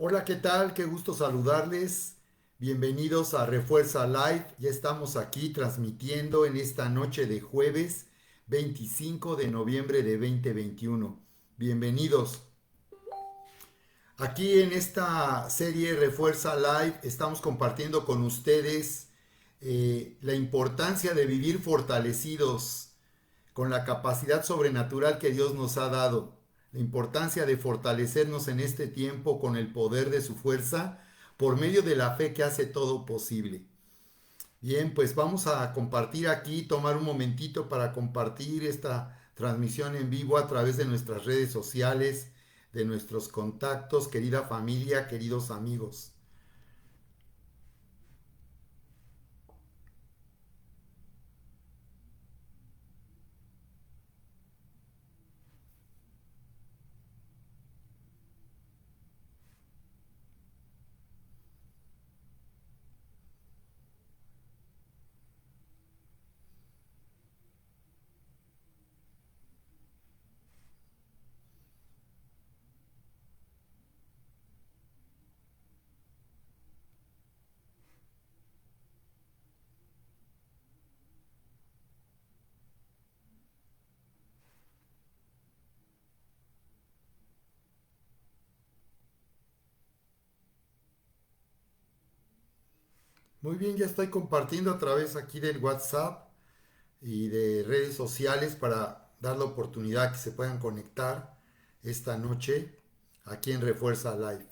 Hola, ¿qué tal? Qué gusto saludarles. Bienvenidos a Refuerza Live. Ya estamos aquí transmitiendo en esta noche de jueves 25 de noviembre de 2021. Bienvenidos. Aquí en esta serie Refuerza Live estamos compartiendo con ustedes la importancia de vivir fortalecidos con la capacidad sobrenatural que Dios nos ha dado, la importancia de fortalecernos en este tiempo con el poder de su fuerza por medio de la fe que hace todo posible. Bien, pues vamos a compartir aquí, tomar un momentito para compartir esta transmisión en vivo a través de nuestras redes sociales, de nuestros contactos, querida familia, queridos amigos. Muy bien, ya estoy compartiendo a través aquí del WhatsApp y de redes sociales para dar la oportunidad que se puedan conectar esta noche aquí en Refuerza Live.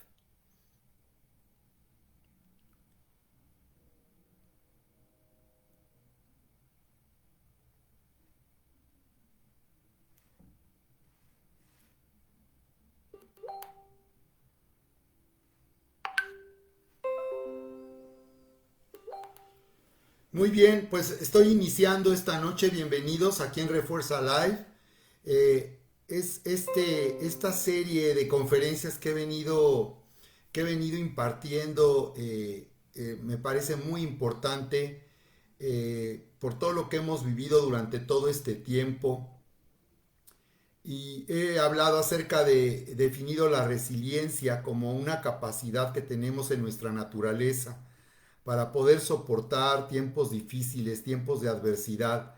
Muy bien, pues estoy iniciando esta noche. Bienvenidos aquí en Refuerza Live. Esta serie de conferencias que he venido impartiendo me parece muy importante por todo lo que hemos vivido durante todo este tiempo. Y he hablado acerca de, definido la resiliencia como una capacidad que tenemos en nuestra naturaleza para poder soportar tiempos difíciles, tiempos de adversidad.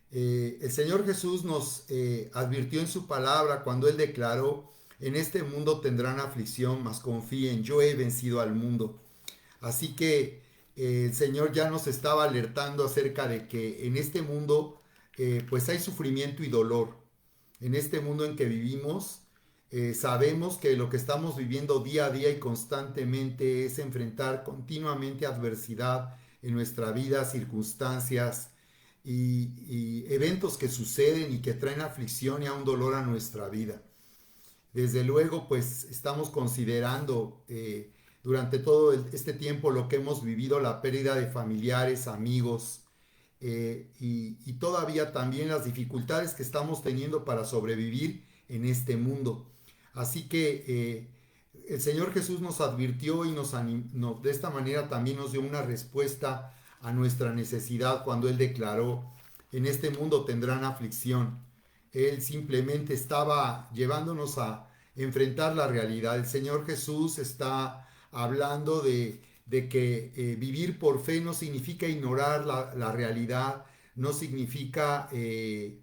El Señor Jesús nos advirtió en su palabra cuando Él declaró, en este mundo tendrán aflicción, mas confíen, yo he vencido al mundo. Así que el Señor ya nos estaba alertando acerca de que en este mundo pues hay sufrimiento y dolor. En este mundo en que vivimos, sabemos que lo que estamos viviendo día a día y constantemente es enfrentar continuamente adversidad en nuestra vida, circunstancias y eventos que suceden y que traen aflicción y a un dolor a nuestra vida. Desde luego, pues estamos considerando durante todo este tiempo lo que hemos vivido, la pérdida de familiares, amigos, y todavía también las dificultades que estamos teniendo para sobrevivir en este mundo. Así que el Señor Jesús nos advirtió y de esta manera también nos dio una respuesta a nuestra necesidad cuando Él declaró, en este mundo tendrán aflicción. Él simplemente estaba llevándonos a enfrentar la realidad. El Señor Jesús está hablando de que vivir por fe no significa ignorar la realidad, no significa que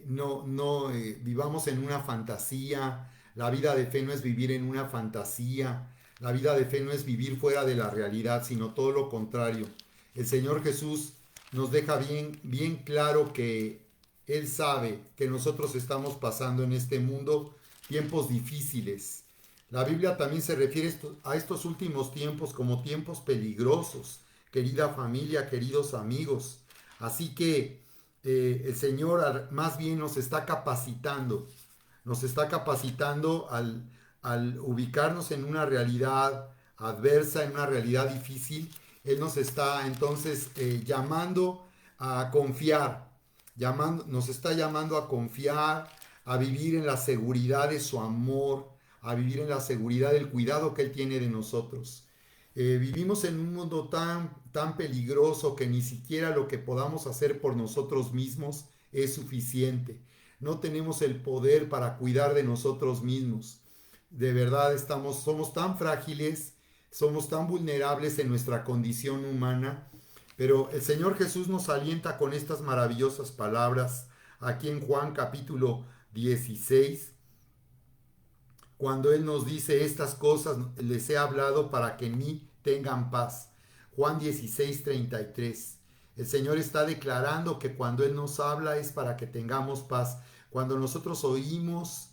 no vivamos en una fantasía. La vida de fe no es vivir en una fantasía. La vida de fe no es vivir fuera de la realidad, sino todo lo contrario. El Señor Jesús nos deja bien, bien claro que Él sabe que nosotros estamos pasando en este mundo tiempos difíciles. La Biblia también se refiere a estos últimos tiempos como tiempos peligrosos, querida familia, queridos amigos. Así que el Señor más bien nos está capacitando al ubicarnos en una realidad adversa, en una realidad difícil. Él nos está entonces llamando a confiar, nos está llamando a confiar, a vivir en la seguridad de su amor, a vivir en la seguridad del cuidado que Él tiene de nosotros. Vivimos en un mundo tan peligroso que ni siquiera lo que podamos hacer por nosotros mismos es suficiente. No tenemos el poder para cuidar de nosotros mismos. De verdad somos tan frágiles, somos tan vulnerables en nuestra condición humana, pero el Señor Jesús nos alienta con estas maravillosas palabras aquí en Juan capítulo 16, cuando Él nos dice estas cosas, les he hablado para que en mí tengan paz. Juan 16:33. El Señor está declarando que cuando Él nos habla es para que tengamos paz. Cuando nosotros oímos,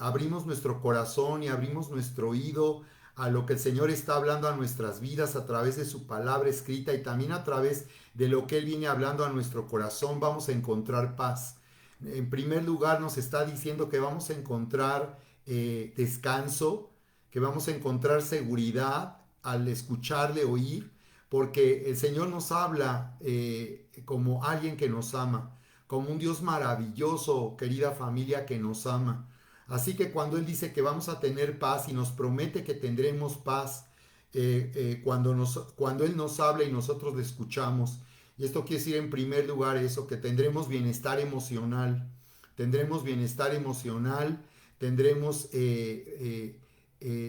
abrimos nuestro corazón y abrimos nuestro oído a lo que el Señor está hablando a nuestras vidas a través de su palabra escrita y también a través de lo que Él viene hablando a nuestro corazón, vamos a encontrar paz. En primer lugar, nos está diciendo que vamos a encontrar descanso, que vamos a encontrar seguridad al escucharle, oír, porque el Señor nos habla como alguien que nos ama, como un Dios maravilloso, querida familia, que nos ama. Así que cuando Él dice que vamos a tener paz y nos promete que tendremos paz cuando Él nos habla y nosotros le escuchamos, y esto quiere decir en primer lugar eso, que tendremos bienestar emocional, tendremos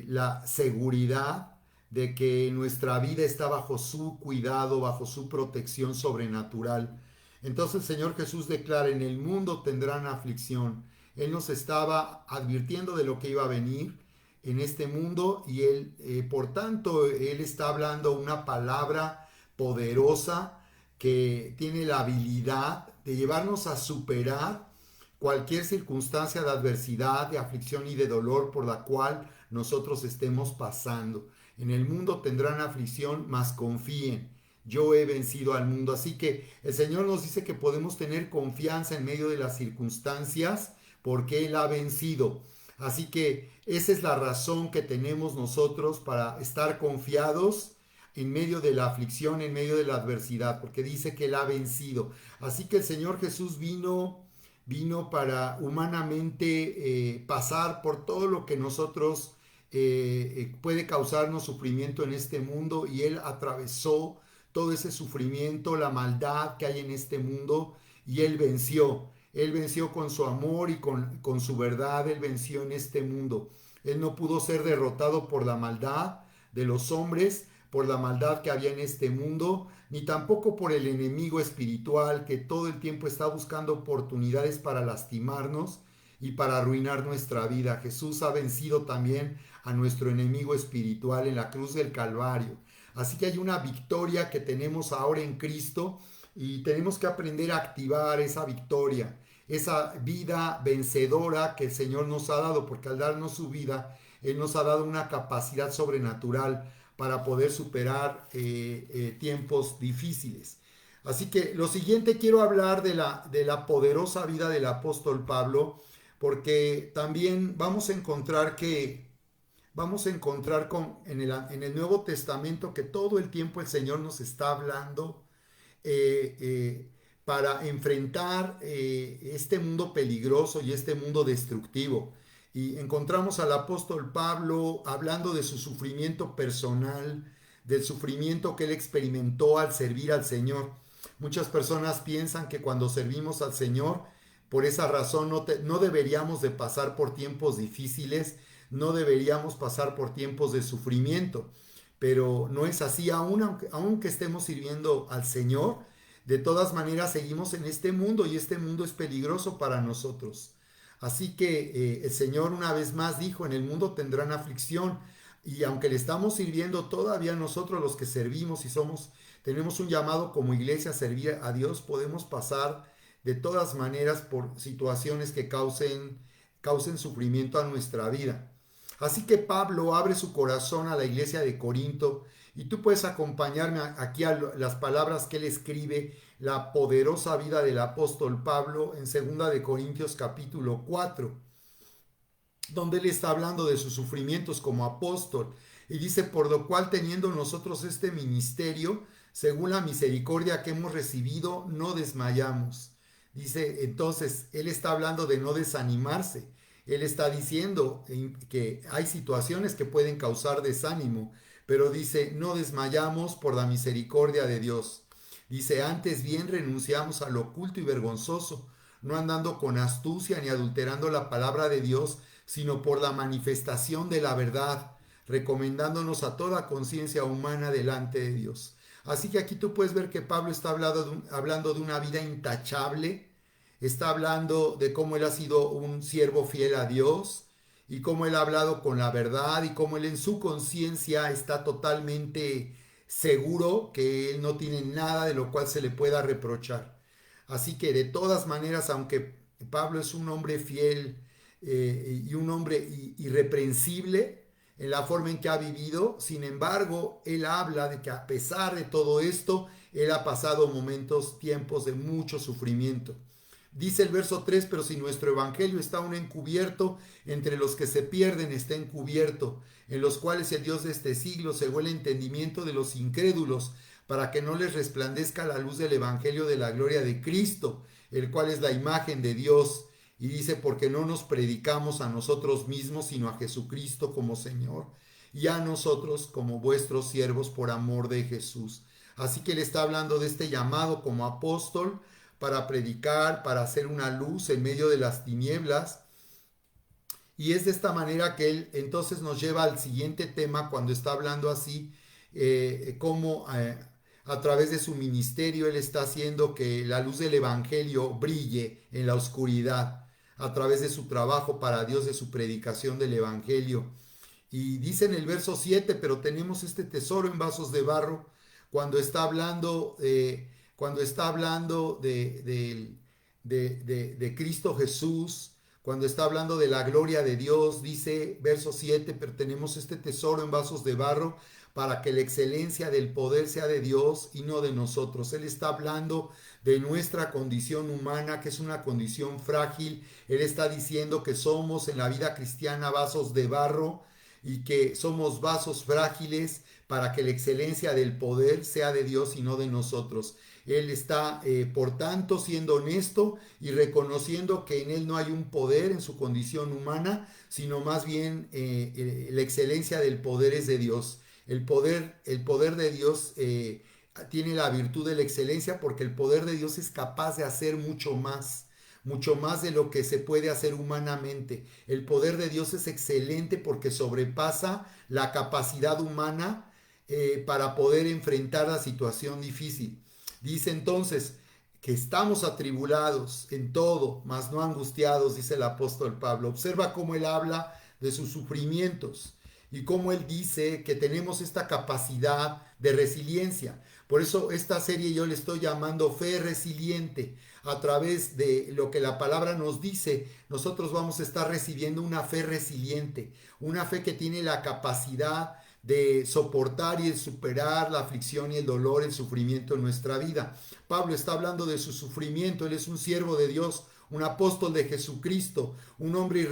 la seguridad de que nuestra vida está bajo su cuidado, bajo su protección sobrenatural. Entonces el Señor Jesús declara, en el mundo tendrán aflicción. Él nos estaba advirtiendo de lo que iba a venir en este mundo y Él, por tanto, Él está hablando una palabra poderosa que tiene la habilidad de llevarnos a superar cualquier circunstancia de adversidad, de aflicción y de dolor por la cual nosotros estemos pasando. En el mundo tendrán aflicción, mas confíen, yo he vencido al mundo. Así que el Señor nos dice que podemos tener confianza en medio de las circunstancias porque Él ha vencido. Así que esa es la razón que tenemos nosotros para estar confiados en medio de la aflicción, en medio de la adversidad, porque dice que Él ha vencido. Así que el Señor Jesús vino para humanamente pasar por todo lo que nosotros puede causarnos sufrimiento en este mundo, y Él atravesó todo ese sufrimiento, la maldad que hay en este mundo, y Él venció. Él venció con su amor y con su verdad. Él venció en este mundo. Él no pudo ser derrotado por la maldad de los hombres, por la maldad que había en este mundo, ni tampoco por el enemigo espiritual que todo el tiempo está buscando oportunidades para lastimarnos y para arruinar nuestra vida. Jesús ha vencido también a nuestro enemigo espiritual en la cruz del Calvario. Así que hay una victoria que tenemos ahora en Cristo y tenemos que aprender a activar esa victoria, esa vida vencedora que el Señor nos ha dado, porque al darnos su vida, Él nos ha dado una capacidad sobrenatural para poder superar tiempos difíciles. Así que lo siguiente, quiero hablar de la poderosa vida del apóstol Pablo, porque también vamos a encontrar en el Nuevo Testamento que todo el tiempo el Señor nos está hablando eh, eh, para enfrentar este mundo peligroso y este mundo destructivo. Y encontramos al apóstol Pablo hablando de su sufrimiento personal, del sufrimiento que él experimentó al servir al Señor. Muchas personas piensan que cuando servimos al Señor, por esa razón no deberíamos de pasar por tiempos difíciles, no deberíamos pasar por tiempos de sufrimiento. Pero no es así, aunque estemos sirviendo al Señor, de todas maneras seguimos en este mundo y este mundo es peligroso para nosotros. Así que el Señor una vez más dijo, en el mundo tendrán aflicción, y aunque le estamos sirviendo todavía nosotros los que servimos y tenemos un llamado como iglesia a servir a Dios, podemos pasar de todas maneras por situaciones que causen sufrimiento a nuestra vida. Así que Pablo abre su corazón a la iglesia de Corinto, y tú puedes acompañarme aquí a las palabras que él escribe, la poderosa vida del apóstol Pablo en 2 de Corintios capítulo 4, donde él está hablando de sus sufrimientos como apóstol. Y dice, por lo cual teniendo nosotros este ministerio, según la misericordia que hemos recibido, no desmayamos. Dice, entonces, él está hablando de no desanimarse. Él está diciendo que hay situaciones que pueden causar desánimo, pero dice, no desmayamos por la misericordia de Dios. Dice, antes bien renunciamos a lo oculto y vergonzoso, no andando con astucia ni adulterando la palabra de Dios, sino por la manifestación de la verdad, recomendándonos a toda conciencia humana delante de Dios. Así que aquí tú puedes ver que Pablo está hablando de una vida intachable, está hablando de cómo él ha sido un siervo fiel a Dios y cómo él ha hablado con la verdad y cómo él en su conciencia está totalmente seguro que él no tiene nada de lo cual se le pueda reprochar. Así que de todas maneras, aunque Pablo es un hombre fiel y un hombre irreprensible en la forma en que ha vivido, sin embargo, él habla de que a pesar de todo esto, él ha pasado momentos, tiempos de mucho sufrimiento. Dice el verso 3, pero si nuestro evangelio está aún encubierto, entre los que se pierden está encubierto, en los cuales el Dios de este siglo cegó el entendimiento de los incrédulos, para que no les resplandezca la luz del evangelio de la gloria de Cristo, el cual es la imagen de Dios. Y dice, porque no nos predicamos a nosotros mismos, sino a Jesucristo como Señor, y a nosotros como vuestros siervos por amor de Jesús. Así que él está hablando de este llamado como apóstol, para predicar, para hacer una luz en medio de las tinieblas. Y es de esta manera que él entonces nos lleva al siguiente tema cuando está hablando así, cómo a través de su ministerio él está haciendo que la luz del evangelio brille en la oscuridad, a través de su trabajo para Dios, de su predicación del evangelio. Y dice en el verso 7, pero tenemos este tesoro en vasos de barro, cuando está hablando de Cristo Jesús, cuando está hablando de la gloria de Dios, dice verso 7, pero tenemos este tesoro en vasos de barro para que la excelencia del poder sea de Dios y no de nosotros. Él está hablando de nuestra condición humana, que es una condición frágil. Él está diciendo que somos en la vida cristiana vasos de barro y que somos vasos frágiles para que la excelencia del poder sea de Dios y no de nosotros. Él está, por tanto, siendo honesto y reconociendo que en él no hay un poder en su condición humana, sino más bien la excelencia del poder es de Dios. El poder de Dios tiene la virtud de la excelencia porque el poder de Dios es capaz de hacer mucho más de lo que se puede hacer humanamente. El poder de Dios es excelente porque sobrepasa la capacidad humana para poder enfrentar la situación difícil. Dice entonces que estamos atribulados en todo, mas no angustiados, dice el apóstol Pablo. Observa cómo él habla de sus sufrimientos y cómo él dice que tenemos esta capacidad de resiliencia. Por eso esta serie yo le estoy llamando Fe Resiliente. A través de lo que la palabra nos dice, nosotros vamos a estar recibiendo una fe resiliente, una fe que tiene la capacidad de soportar y de superar la aflicción y el dolor, el sufrimiento en nuestra vida. Pablo está hablando de su sufrimiento. Él es un siervo de Dios, un apóstol de Jesucristo, un hombre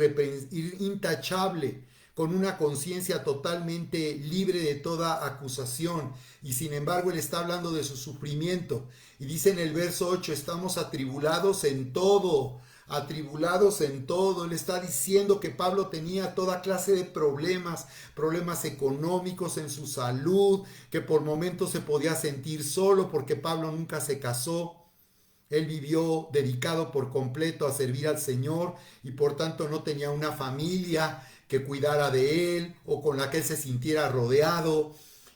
intachable, con una conciencia totalmente libre de toda acusación. Y sin embargo, él está hablando de su sufrimiento. Y dice en el verso 8, estamos atribulados en todo. Atribulados en todo. Él está diciendo que Pablo tenía toda clase de problemas económicos, en su salud, que por momentos se podía sentir solo porque Pablo nunca se casó. Él vivió dedicado por completo a servir al Señor y por tanto no tenía una familia que cuidara de él o con la que él se sintiera rodeado.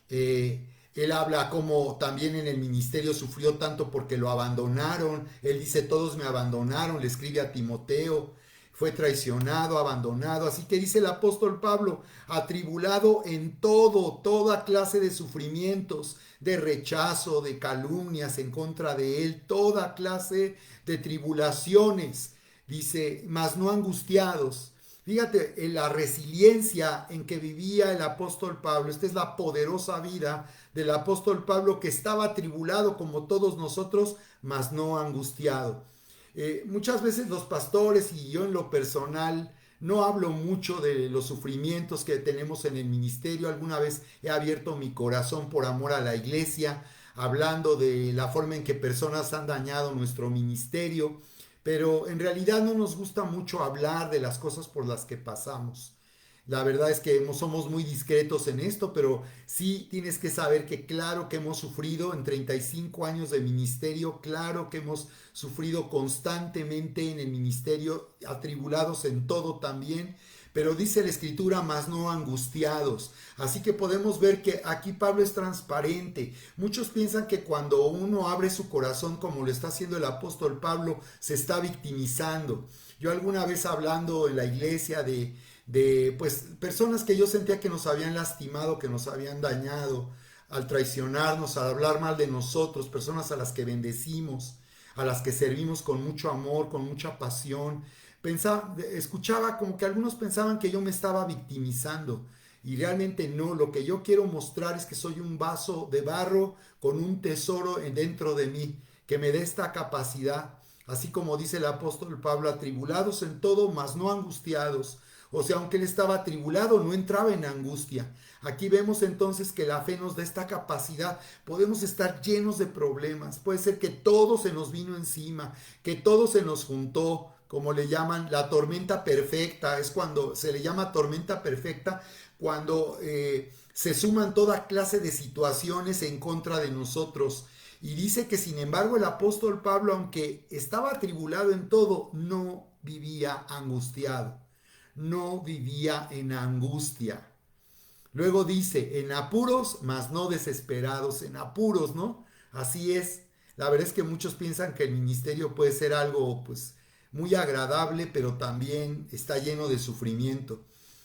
Él habla como también en el ministerio sufrió tanto porque lo abandonaron. Él dice, todos me abandonaron, le escribe a Timoteo. Fue traicionado, abandonado. Así que dice el apóstol Pablo, atribulado en todo, toda clase de sufrimientos, de rechazo, de calumnias en contra de él, toda clase de tribulaciones. Dice, mas no angustiados. Fíjate en la resiliencia en que vivía el apóstol Pablo. Esta es la poderosa vida del apóstol Pablo, que estaba atribulado como todos nosotros, mas no angustiado. Muchas veces los pastores y yo en lo personal no hablo mucho de los sufrimientos que tenemos en el ministerio. Alguna vez he abierto mi corazón por amor a la iglesia, hablando de la forma en que personas han dañado nuestro ministerio. Pero en realidad no nos gusta mucho hablar de las cosas por las que pasamos. La verdad es que somos muy discretos en esto, pero sí tienes que saber que claro que hemos sufrido en 35 años de ministerio, claro que hemos sufrido constantemente en el ministerio, atribulados en todo también, pero dice la escritura, mas no angustiados. Así que podemos ver que aquí Pablo es transparente. Muchos piensan que cuando uno abre su corazón, como lo está haciendo el apóstol Pablo, se está victimizando. Yo alguna vez hablando en la iglesia de pues personas que yo sentía que nos habían lastimado, que nos habían dañado, al traicionarnos, al hablar mal de nosotros, personas a las que bendecimos, a las que servimos con mucho amor, con mucha pasión. Escuchaba como que algunos pensaban que yo me estaba victimizando y realmente no. Lo que yo quiero mostrar es que soy un vaso de barro con un tesoro dentro de mí que me dé esta capacidad, así como dice el apóstol Pablo, atribulados en todo, mas no angustiados. O sea, aunque él estaba atribulado, no entraba en angustia. Aquí vemos entonces que la fe nos da esta capacidad. Podemos estar llenos de problemas. Puede ser que todo se nos vino encima, que todo se nos juntó, como le llaman la tormenta perfecta. Es cuando se le llama tormenta perfecta, cuando se suman toda clase de situaciones en contra de nosotros. Y dice que sin embargo el apóstol Pablo, aunque estaba atribulado en todo, no vivía angustiado, no vivía en angustia. Luego dice, en apuros, mas no desesperados, en apuros, ¿no? Así es. La verdad es que muchos piensan que el ministerio puede ser algo, pues, muy agradable, pero también está lleno de sufrimiento.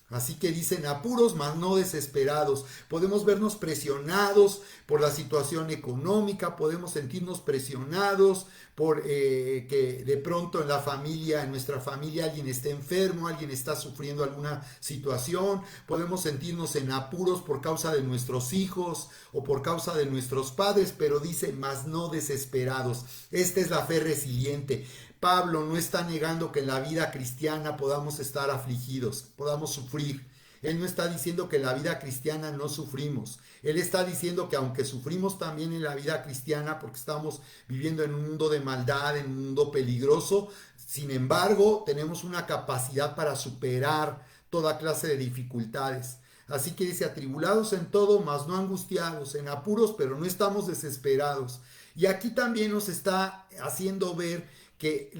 Así que dicen apuros, mas no desesperados. Podemos vernos presionados por la situación económica, podemos sentirnos presionados por que de pronto en la familia, en nuestra familia, alguien esté enfermo, alguien está sufriendo alguna situación. Podemos sentirnos en apuros por causa de nuestros hijos o por causa de nuestros padres, pero dice, mas no desesperados. Esta es la fe resiliente. Pablo no está negando que en la vida cristiana podamos estar afligidos, podamos sufrir. Él no está diciendo que en la vida cristiana no sufrimos. Él está diciendo que aunque sufrimos también en la vida cristiana porque estamos viviendo en un mundo de maldad, en un mundo peligroso, sin embargo tenemos una capacidad para superar toda clase de dificultades. Así que dice, atribulados en todo, mas no angustiados, en apuros, pero no estamos desesperados. Y aquí también nos está haciendo ver que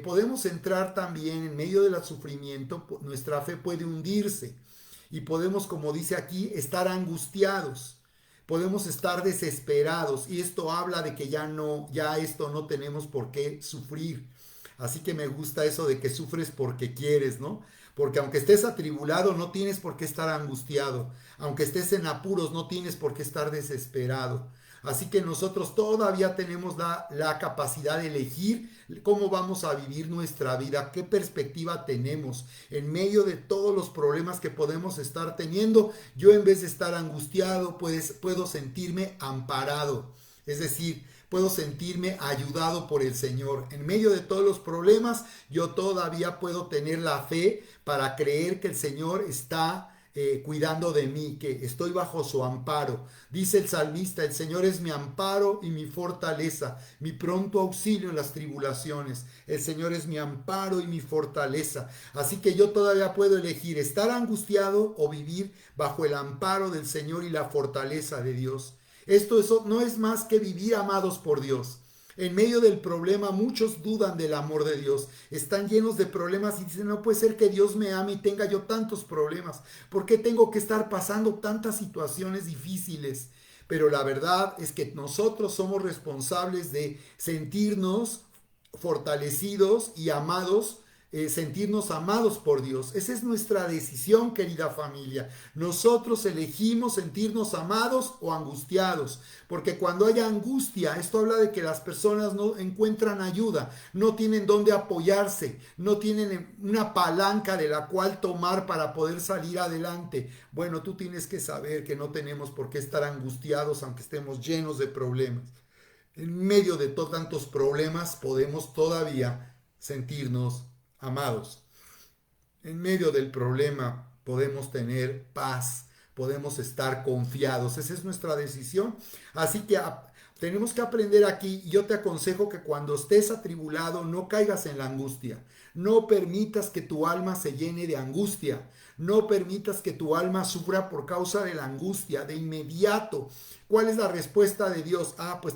podemos entrar también en medio del sufrimiento, nuestra fe puede hundirse y podemos, como dice aquí, estar angustiados, podemos estar desesperados y esto habla de que ya esto no tenemos por qué sufrir. Así que me gusta eso de que sufres porque quieres, ¿no? Porque aunque estés atribulado, no tienes por qué estar angustiado. Aunque estés en apuros, no tienes por qué estar desesperado. Así que nosotros todavía tenemos la capacidad de elegir cómo vamos a vivir nuestra vida, qué perspectiva tenemos en medio de todos los problemas que podemos estar teniendo. Yo en vez de estar angustiado, pues puedo sentirme amparado. Es decir, puedo sentirme ayudado por el Señor. En medio de todos los problemas, yo todavía puedo tener la fe para creer que el Señor está cuidando de mí, que estoy bajo su amparo. Dice el salmista, el Señor es mi amparo y mi fortaleza, mi pronto auxilio en las tribulaciones. El Señor es mi amparo y mi fortaleza. Así que yo todavía puedo elegir estar angustiado o vivir bajo el amparo del Señor y la fortaleza de Dios. Eso no es más que vivir amados por Dios. En medio del problema muchos dudan del amor de Dios, están llenos de problemas y dicen, no puede ser que Dios me ame y tenga yo tantos problemas, ¿por qué tengo que estar pasando tantas situaciones difíciles? Pero la verdad es que nosotros somos responsables de sentirnos fortalecidos y amados, sentirnos amados por Dios. Esa es nuestra decisión, querida familia. Nosotros elegimos sentirnos amados o angustiados, porque cuando haya angustia, esto habla de que las personas no encuentran ayuda, no tienen dónde apoyarse, no tienen una palanca de la cual tomar para poder salir adelante. Bueno, tú tienes que saber que no tenemos por qué estar angustiados aunque estemos llenos de problemas. En medio de tantos problemas podemos todavía sentirnos amados. En medio del problema podemos tener paz, podemos estar confiados. Esa es nuestra decisión. Así que tenemos que aprender aquí. Yo te aconsejo que cuando estés atribulado no caigas en la angustia. No permitas que tu alma se llene de angustia. No permitas que tu alma sufra por causa de la angustia. De inmediato, ¿cuál es la respuesta de Dios? Pues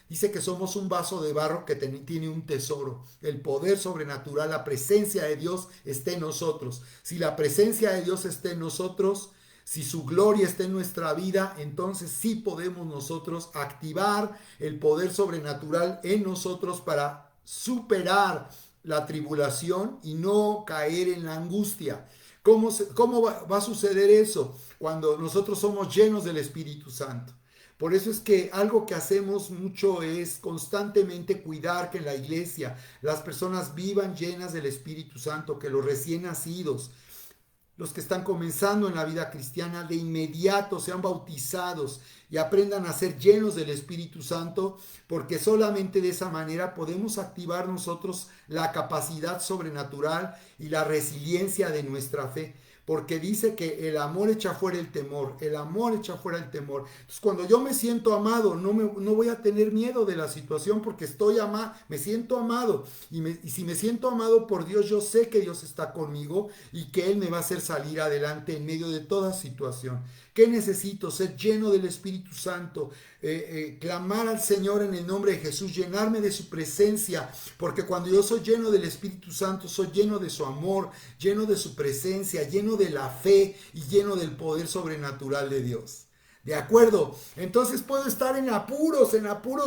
dice que somos un vaso de barro que tiene un tesoro. El poder sobrenatural, la presencia de Dios está en nosotros. Si la presencia de Dios está en nosotros, si su gloria está en nuestra vida, entonces sí podemos nosotros activar el poder sobrenatural en nosotros para superar la tribulación y no caer en la angustia. ¿Cómo va a suceder eso? Cuando nosotros somos llenos del Espíritu Santo. Por eso es que algo que hacemos mucho es constantemente cuidar que en la iglesia las personas vivan llenas del Espíritu Santo, que los recién nacidos, los que están comenzando en la vida cristiana, de inmediato sean bautizados y aprendan a ser llenos del Espíritu Santo, porque solamente de esa manera podemos activar nosotros la capacidad sobrenatural y la resiliencia de nuestra fe. Porque dice que el amor echa fuera el temor, el amor echa fuera el temor. Entonces, cuando yo me siento amado, no voy a tener miedo de la situación porque me siento amado. Y si me siento amado por Dios, yo sé que Dios está conmigo y que Él me va a hacer salir adelante en medio de toda situación. ¿Qué necesito? Ser lleno del Espíritu Santo, clamar al Señor en el nombre de Jesús, llenarme de su presencia, porque cuando yo soy lleno del Espíritu Santo, soy lleno de su amor, lleno de su presencia, lleno de la fe y lleno del poder sobrenatural de Dios. ¿De acuerdo? Entonces puedo estar en apuros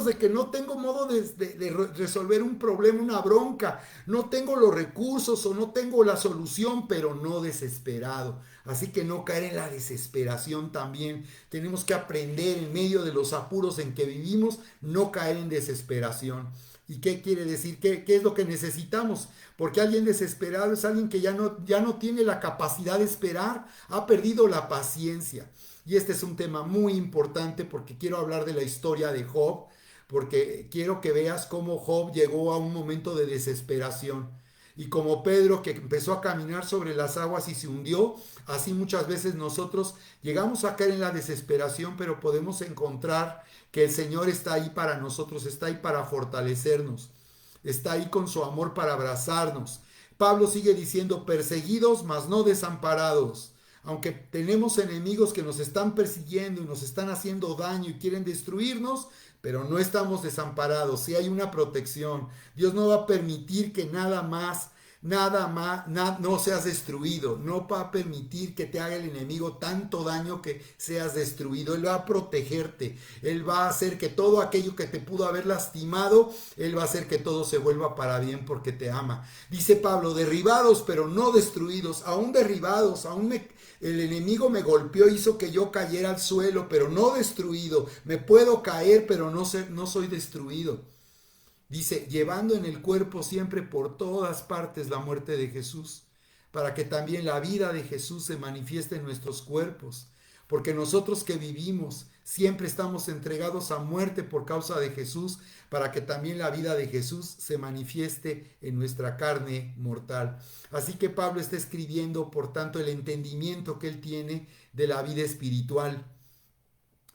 de que no tengo modo de resolver un problema, una bronca, no tengo los recursos o no tengo la solución, pero no desesperado. Así que no caer en la desesperación también. Tenemos que aprender en medio de los apuros en que vivimos, no caer en desesperación. ¿Y qué quiere decir? ¿Qué es lo que necesitamos? Porque alguien desesperado es alguien que ya no tiene la capacidad de esperar, ha perdido la paciencia. Y este es un tema muy importante porque quiero hablar de la historia de Job, porque quiero que veas cómo Job llegó a un momento de desesperación. Y como Pedro que empezó a caminar sobre las aguas y se hundió, así muchas veces nosotros llegamos a caer en la desesperación, pero podemos encontrar que el Señor está ahí para nosotros, está ahí para fortalecernos, está ahí con su amor para abrazarnos. Pablo sigue diciendo, perseguidos, mas no desamparados. Aunque tenemos enemigos que nos están persiguiendo y nos están haciendo daño y quieren destruirnos, pero no estamos desamparados. Sí hay una protección. Dios no va a permitir que no seas destruido. No va a permitir que te haga el enemigo tanto daño que seas destruido. Él va a protegerte. Él va a hacer que todo aquello que te pudo haber lastimado, Él va a hacer que todo se vuelva para bien porque te ama. Dice Pablo, derribados pero no destruidos. Aún derribados, el enemigo me golpeó, hizo que yo cayera al suelo, pero no destruido. Me puedo caer, pero no soy destruido. Dice, llevando en el cuerpo siempre por todas partes la muerte de Jesús, para que también la vida de Jesús se manifieste en nuestros cuerpos. Porque nosotros que vivimos siempre estamos entregados a muerte por causa de Jesús, para que también la vida de Jesús se manifieste en nuestra carne mortal. Así que Pablo está escribiendo, por tanto, el entendimiento que él tiene de la vida espiritual.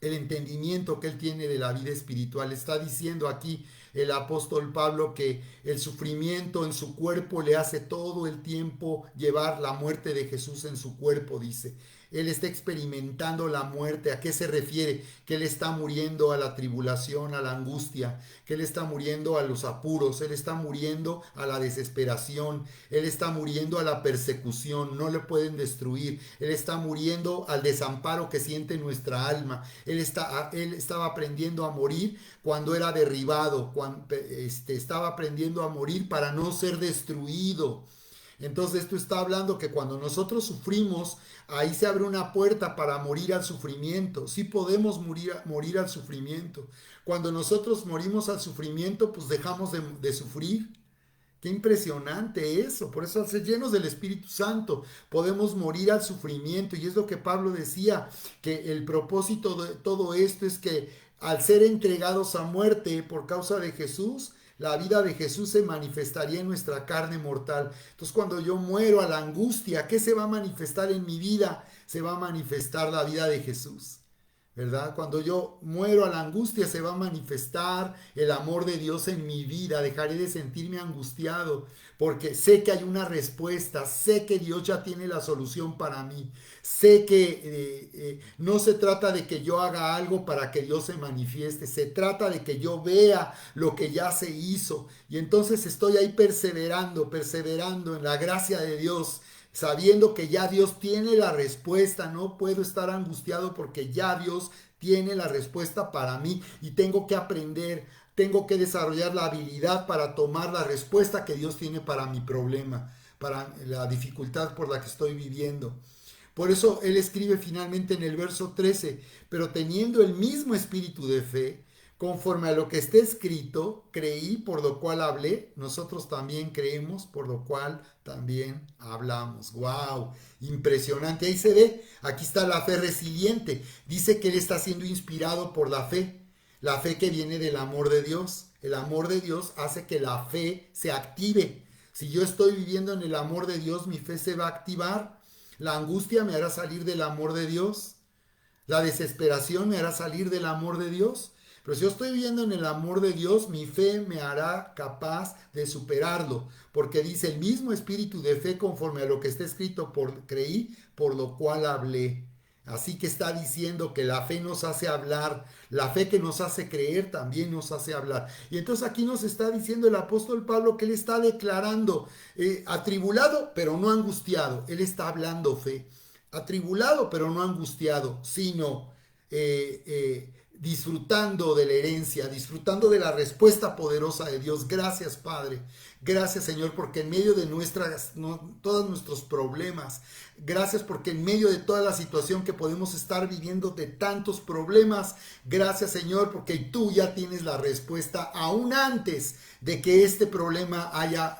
El entendimiento que él tiene de la vida espiritual. Está diciendo aquí el apóstol Pablo que el sufrimiento en su cuerpo le hace todo el tiempo llevar la muerte de Jesús en su cuerpo, dice. Él está experimentando la muerte. ¿A qué se refiere? Que él está muriendo a la tribulación, a la angustia, que él está muriendo a los apuros, él está muriendo a la desesperación, él está muriendo a la persecución, no le pueden destruir, él está muriendo al desamparo que siente nuestra alma, él estaba aprendiendo a morir cuando era derribado, cuando estaba aprendiendo a morir para no ser destruido. Entonces esto está hablando que cuando nosotros sufrimos, ahí se abre una puerta para morir al sufrimiento. Sí podemos morir al sufrimiento. Cuando nosotros morimos al sufrimiento, pues dejamos de sufrir. Qué impresionante eso. Por eso al ser llenos del Espíritu Santo podemos morir al sufrimiento. Y es lo que Pablo decía, que el propósito de todo esto es que al ser entregados a muerte por causa de Jesús, la vida de Jesús se manifestaría en nuestra carne mortal. Entonces cuando yo muero a la angustia, ¿qué se va a manifestar en mi vida? se va a manifestar la vida de Jesús. ¿Verdad? Cuando yo muero a la angustia se va a manifestar el amor de Dios en mi vida. Dejaré de sentirme angustiado porque sé que hay una respuesta, sé que Dios ya tiene la solución para mí. Sé que no se trata de que yo haga algo para que Dios se manifieste, se trata de que yo vea lo que ya se hizo. Y entonces estoy ahí perseverando, perseverando en la gracia de Dios, sabiendo que ya Dios tiene la respuesta. No puedo estar angustiado porque ya Dios tiene la respuesta para mí y tengo que aprender, tengo que desarrollar la habilidad para tomar la respuesta que Dios tiene para mi problema, para la dificultad por la que estoy viviendo. Por eso él escribe finalmente en el verso 13, pero teniendo el mismo espíritu de fe, conforme a lo que está escrito, creí, por lo cual hablé, nosotros también creemos, por lo cual también hablamos. ¡Wow! Impresionante. Ahí se ve, aquí está la fe resiliente. Dice que él está siendo inspirado por la fe que viene del amor de Dios. El amor de Dios hace que la fe se active. Si yo estoy viviendo en el amor de Dios, mi fe se va a activar. La angustia me hará salir del amor de Dios. La desesperación me hará salir del amor de Dios. Pero si yo estoy viviendo en el amor de Dios, mi fe me hará capaz de superarlo. Porque dice el mismo espíritu de fe conforme a lo que está escrito, creí, por lo cual hablé. Así que está diciendo que la fe nos hace hablar, la fe que nos hace creer también nos hace hablar. Y entonces aquí nos está diciendo el apóstol Pablo que él está declarando, atribulado pero no angustiado. Él está hablando fe. Atribulado pero no angustiado, sino disfrutando de la herencia, disfrutando de la respuesta poderosa de Dios. Gracias, Padre. Gracias, Señor, porque en medio de todos nuestros problemas, gracias porque en medio de toda la situación que podemos estar viviendo de tantos problemas, gracias, Señor, porque tú ya tienes la respuesta aún antes de que este problema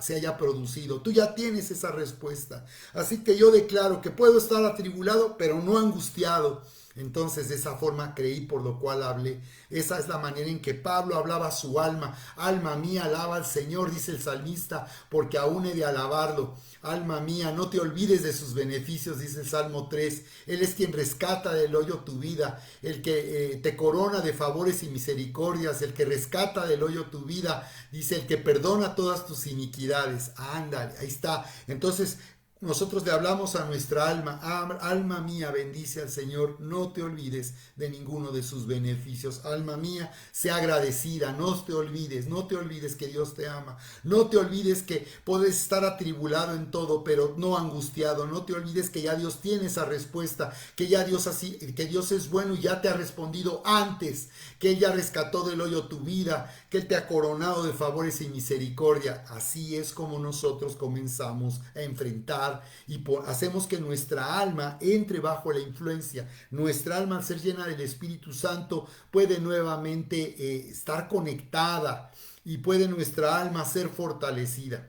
se haya producido. Tú ya tienes esa respuesta. Así que yo declaro que puedo estar atribulado, pero no angustiado. Entonces de esa forma creí, por lo cual hablé. Esa es la manera en que Pablo hablaba a su alma. Alma mía, alaba al Señor, dice el salmista, porque aún he de alabarlo. Alma mía, no te olvides de sus beneficios, dice el Salmo 3. Él es quien rescata del hoyo tu vida, el que te corona de favores y misericordias, el que rescata del hoyo tu vida, dice el que perdona todas tus iniquidades. Ándale, ahí está. Entonces, nosotros le hablamos a nuestra alma, alma mía, bendice al Señor, no te olvides de ninguno de sus beneficios. Alma mía, sea agradecida, no te olvides que Dios te ama. No te olvides que puedes estar atribulado en todo, pero no angustiado. No te olvides que ya Dios tiene esa respuesta, que Dios es bueno y ya te ha respondido antes, que Él ya rescató del hoyo tu vida, que Él te ha coronado de favores y misericordia. Así es como nosotros comenzamos a enfrentar y hacemos que nuestra alma entre bajo la influencia. Nuestra alma, al ser llena del Espíritu Santo, puede nuevamente estar conectada y puede nuestra alma ser fortalecida.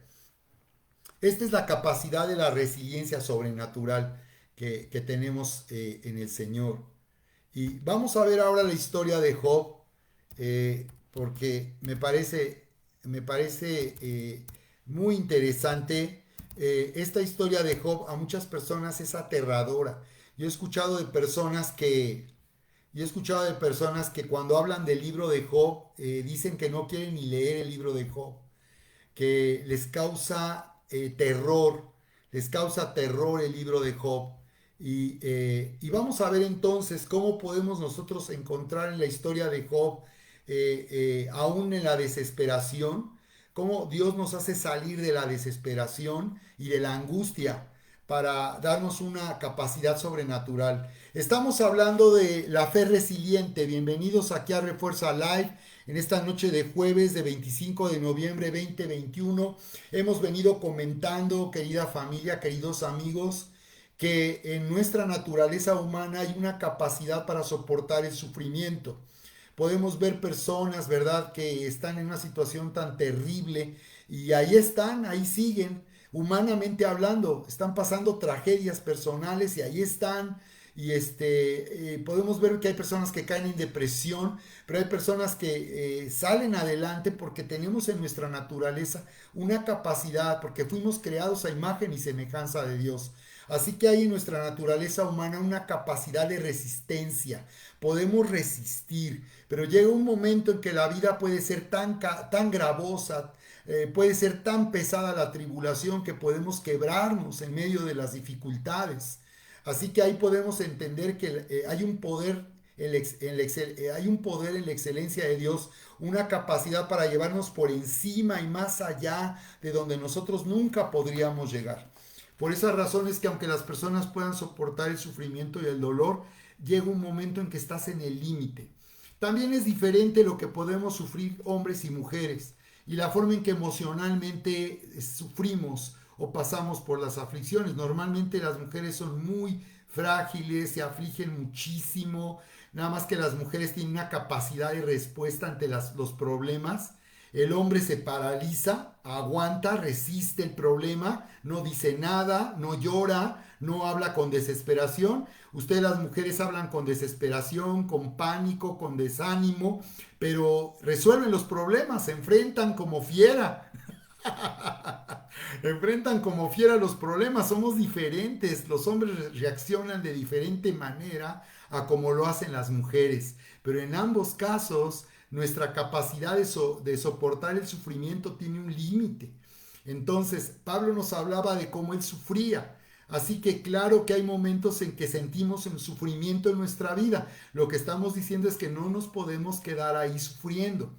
Esta es la capacidad de la resiliencia sobrenatural que tenemos en el Señor. Y vamos a ver ahora la historia de Job, porque me parece muy interesante. Esta historia de Job a muchas personas es aterradora. Yo he escuchado de personas que cuando hablan del libro de Job dicen que no quieren ni leer el libro de Job, que les causa terror el libro de Job. Y vamos a ver entonces cómo podemos nosotros encontrar en la historia de Job, aún en la desesperación, cómo Dios nos hace salir de la desesperación y de la angustia para darnos una capacidad sobrenatural. Estamos hablando de la fe resiliente. Bienvenidos aquí a Refuerza Live. En esta noche de jueves de 25 de noviembre 2021 hemos venido comentando, querida familia, queridos amigos, que en nuestra naturaleza humana hay una capacidad para soportar el sufrimiento. Podemos ver personas, ¿verdad?, que están en una situación tan terrible y ahí están, ahí siguen, humanamente hablando, están pasando tragedias personales y ahí están. Y podemos ver que hay personas que caen en depresión, pero hay personas que salen adelante porque tenemos en nuestra naturaleza una capacidad, porque fuimos creados a imagen y semejanza de Dios. Así que hay en nuestra naturaleza humana una capacidad de resistencia. Podemos resistir, pero llega un momento en que la vida puede ser tan gravosa, puede ser tan pesada la tribulación que podemos quebrarnos en medio de las dificultades. Así que ahí podemos entender que hay un poder hay un poder en la excelencia de Dios, una capacidad para llevarnos por encima y más allá de donde nosotros nunca podríamos llegar. Por esas razones que aunque las personas puedan soportar el sufrimiento y el dolor, llega un momento en que estás en el límite. También es diferente lo que podemos sufrir hombres y mujeres y la forma en que emocionalmente sufrimos o pasamos por las aflicciones. Normalmente las mujeres son muy frágiles, se afligen muchísimo, nada más que las mujeres tienen una capacidad de respuesta ante los problemas. El hombre se paraliza, aguanta, resiste el problema, no dice nada, no llora, no habla con desesperación. Ustedes las mujeres hablan con desesperación, con pánico, con desánimo, pero resuelven los problemas, se enfrentan como fiera. Enfrentan como fiera los problemas, somos diferentes, los hombres reaccionan de diferente manera a como lo hacen las mujeres, pero en ambos casos nuestra capacidad de soportar el sufrimiento tiene un límite. Entonces, Pablo nos hablaba de cómo él sufría. Así que claro que hay momentos en que sentimos un sufrimiento en nuestra vida. Lo que estamos diciendo es que no nos podemos quedar ahí sufriendo.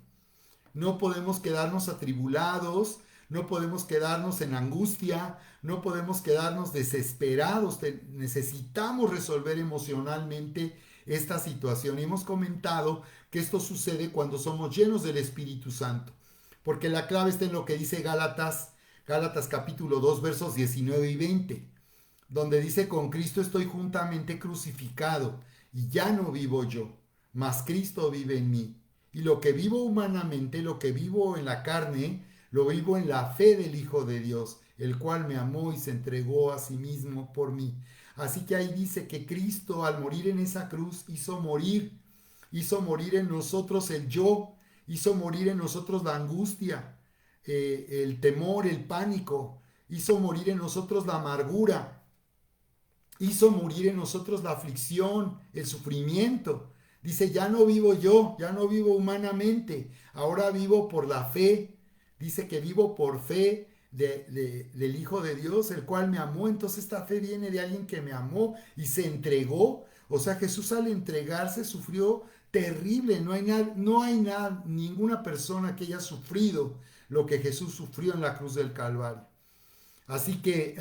No podemos quedarnos atribulados, no podemos quedarnos en angustia, no podemos quedarnos desesperados. Necesitamos resolver emocionalmente esta situación. Y hemos comentado que esto sucede cuando somos llenos del Espíritu Santo. Porque la clave está en lo que dice Gálatas capítulo 2 versos 19 y 20, donde dice: con Cristo estoy juntamente crucificado, y ya no vivo yo, mas Cristo vive en mí. Y lo que vivo humanamente, lo que vivo en la carne, lo vivo en la fe del Hijo de Dios, el cual me amó y se entregó a sí mismo por mí. Así que ahí dice que Cristo, al morir en esa cruz, hizo morir en nosotros el yo, hizo morir en nosotros la angustia, el temor, el pánico, hizo morir en nosotros la amargura, hizo morir en nosotros la aflicción, el sufrimiento. Dice: ya no vivo yo, ya no vivo humanamente, ahora vivo por la fe. Dice que vivo por fe del Hijo de Dios, el cual me amó. Entonces esta fe viene de alguien que me amó y se entregó. O sea, Jesús al entregarse sufrió terrible. No hay ninguna persona que haya sufrido lo que Jesús sufrió en la cruz del Calvario. Así que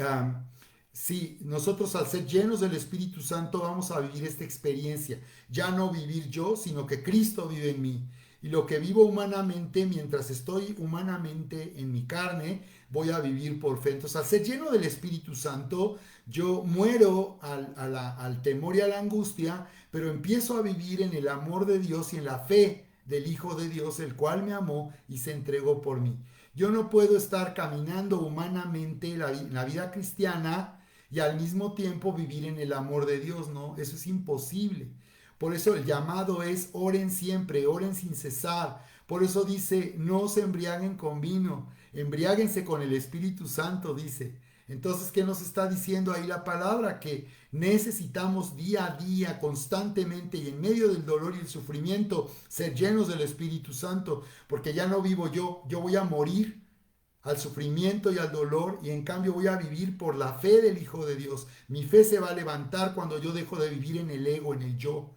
sí, nosotros al ser llenos del Espíritu Santo vamos a vivir esta experiencia. Ya no vivir yo, sino que Cristo vive en mí. Y lo que vivo humanamente, mientras estoy humanamente en mi carne, voy a vivir por fe. Entonces, al ser lleno del Espíritu Santo, yo muero al temor y a la angustia, pero empiezo a vivir en el amor de Dios y en la fe del Hijo de Dios, el cual me amó y se entregó por mí. Yo no puedo estar caminando humanamente la vida cristiana y al mismo tiempo vivir en el amor de Dios, ¿no? Eso es imposible. Por eso el llamado es: oren siempre, oren sin cesar. Por eso dice: no se embriaguen con vino, embriáguense con el Espíritu Santo, dice. Entonces, ¿qué nos está diciendo ahí la palabra? Que necesitamos día a día, constantemente y en medio del dolor y el sufrimiento, ser llenos del Espíritu Santo, porque ya no vivo yo voy a morir al sufrimiento y al dolor, y en cambio voy a vivir por la fe del Hijo de Dios. Mi fe se va a levantar cuando yo dejo de vivir en el ego, en el yo.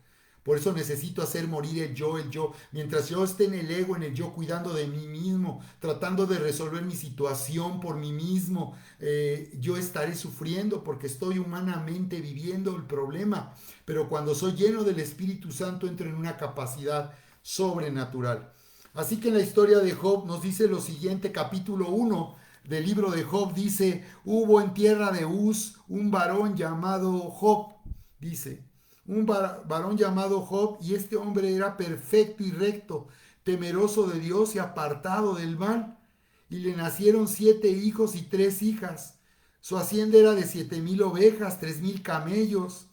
Por eso necesito hacer morir el yo, el yo. Mientras yo esté en el ego, en el yo, cuidando de mí mismo, tratando de resolver mi situación por mí mismo, yo estaré sufriendo porque estoy humanamente viviendo el problema. Pero cuando soy lleno del Espíritu Santo, entro en una capacidad sobrenatural. Así que en la historia de Job nos dice lo siguiente: capítulo 1 del libro de Job dice: hubo en tierra de Uz un varón llamado Job, dice, un varón llamado Job, y este hombre era perfecto y recto, temeroso de Dios y apartado del mal. Y le nacieron 7 hijos y 3 hijas. Su hacienda era de 7,000 ovejas, 3,000 camellos,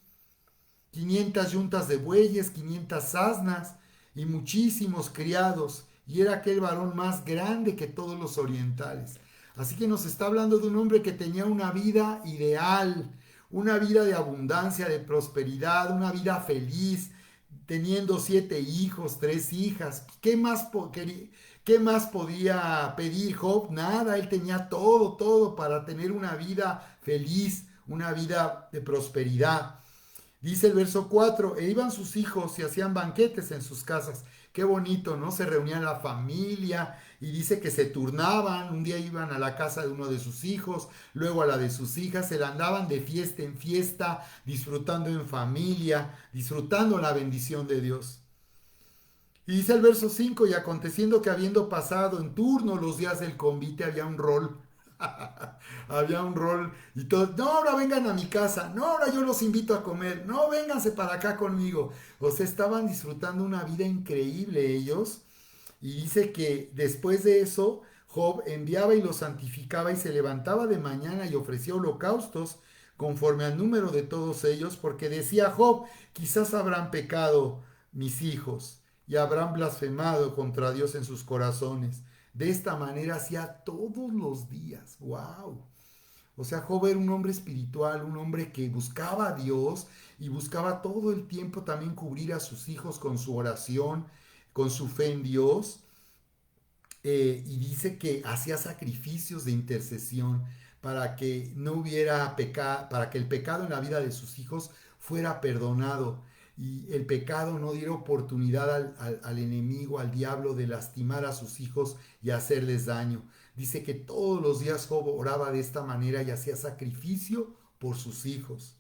500 yuntas de bueyes, 500 asnas y muchísimos criados. Y era aquel varón más grande que todos los orientales. Así que nos está hablando de un hombre que tenía una vida ideal, una vida de abundancia, de prosperidad, una vida feliz, teniendo 7 hijos, 3 hijas. ¿Qué más podía pedir Job? Nada, él tenía todo, todo para tener una vida feliz, una vida de prosperidad. Dice el verso 4, e iban sus hijos y hacían banquetes en sus casas. Qué bonito, ¿no? Se reunían la familia y dice que se turnaban. Un día iban a la casa de uno de sus hijos, luego a la de sus hijas. Se la andaban de fiesta en fiesta, disfrutando en familia, disfrutando la bendición de Dios. Y dice el verso 5, y aconteciendo que habiendo pasado en turno los días del convite, había un rol. Había un rol y todo. No, ahora vengan a mi casa. No, ahora yo los invito a comer. No, vénganse para acá conmigo. O sea, estaban disfrutando una vida increíble ellos. Y dice que después de eso, Job enviaba y los santificaba y se levantaba de mañana y ofrecía holocaustos conforme al número de todos ellos, porque decía Job, quizás habrán pecado mis hijos y habrán blasfemado contra Dios en sus corazones. De esta manera hacía todos los días. ¡Wow! O sea, Job era un hombre espiritual, un hombre que buscaba a Dios y buscaba todo el tiempo también cubrir a sus hijos con su oración, con su fe en Dios. Y dice que hacía sacrificios de intercesión para que no hubiera pecado, para que el pecado en la vida de sus hijos fuera perdonado y el pecado no diera oportunidad al enemigo, al diablo, de lastimar a sus hijos y hacerles daño. Dice que todos los días Job oraba de esta manera y hacía sacrificio por sus hijos.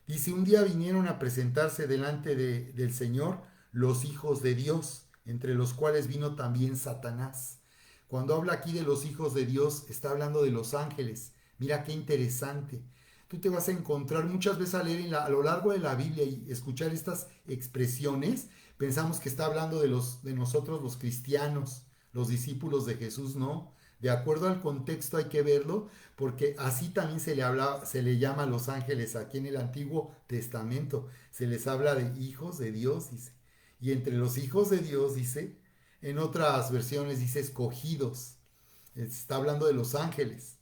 Dice, un día vinieron a presentarse delante del Señor los hijos de Dios, entre los cuales vino también Satanás. Cuando habla aquí de los hijos de Dios, está hablando de los ángeles. Mira qué interesante. Tú te vas a encontrar muchas veces a leer a lo largo de la Biblia y escuchar estas expresiones, pensamos que está hablando de nosotros los cristianos, los discípulos de Jesús, no. De acuerdo al contexto hay que verlo, porque así también se le llama a los ángeles aquí en el Antiguo Testamento. Se les habla de hijos de Dios, dice. Y entre los hijos de Dios, dice, en otras versiones dice escogidos. Está hablando de los ángeles.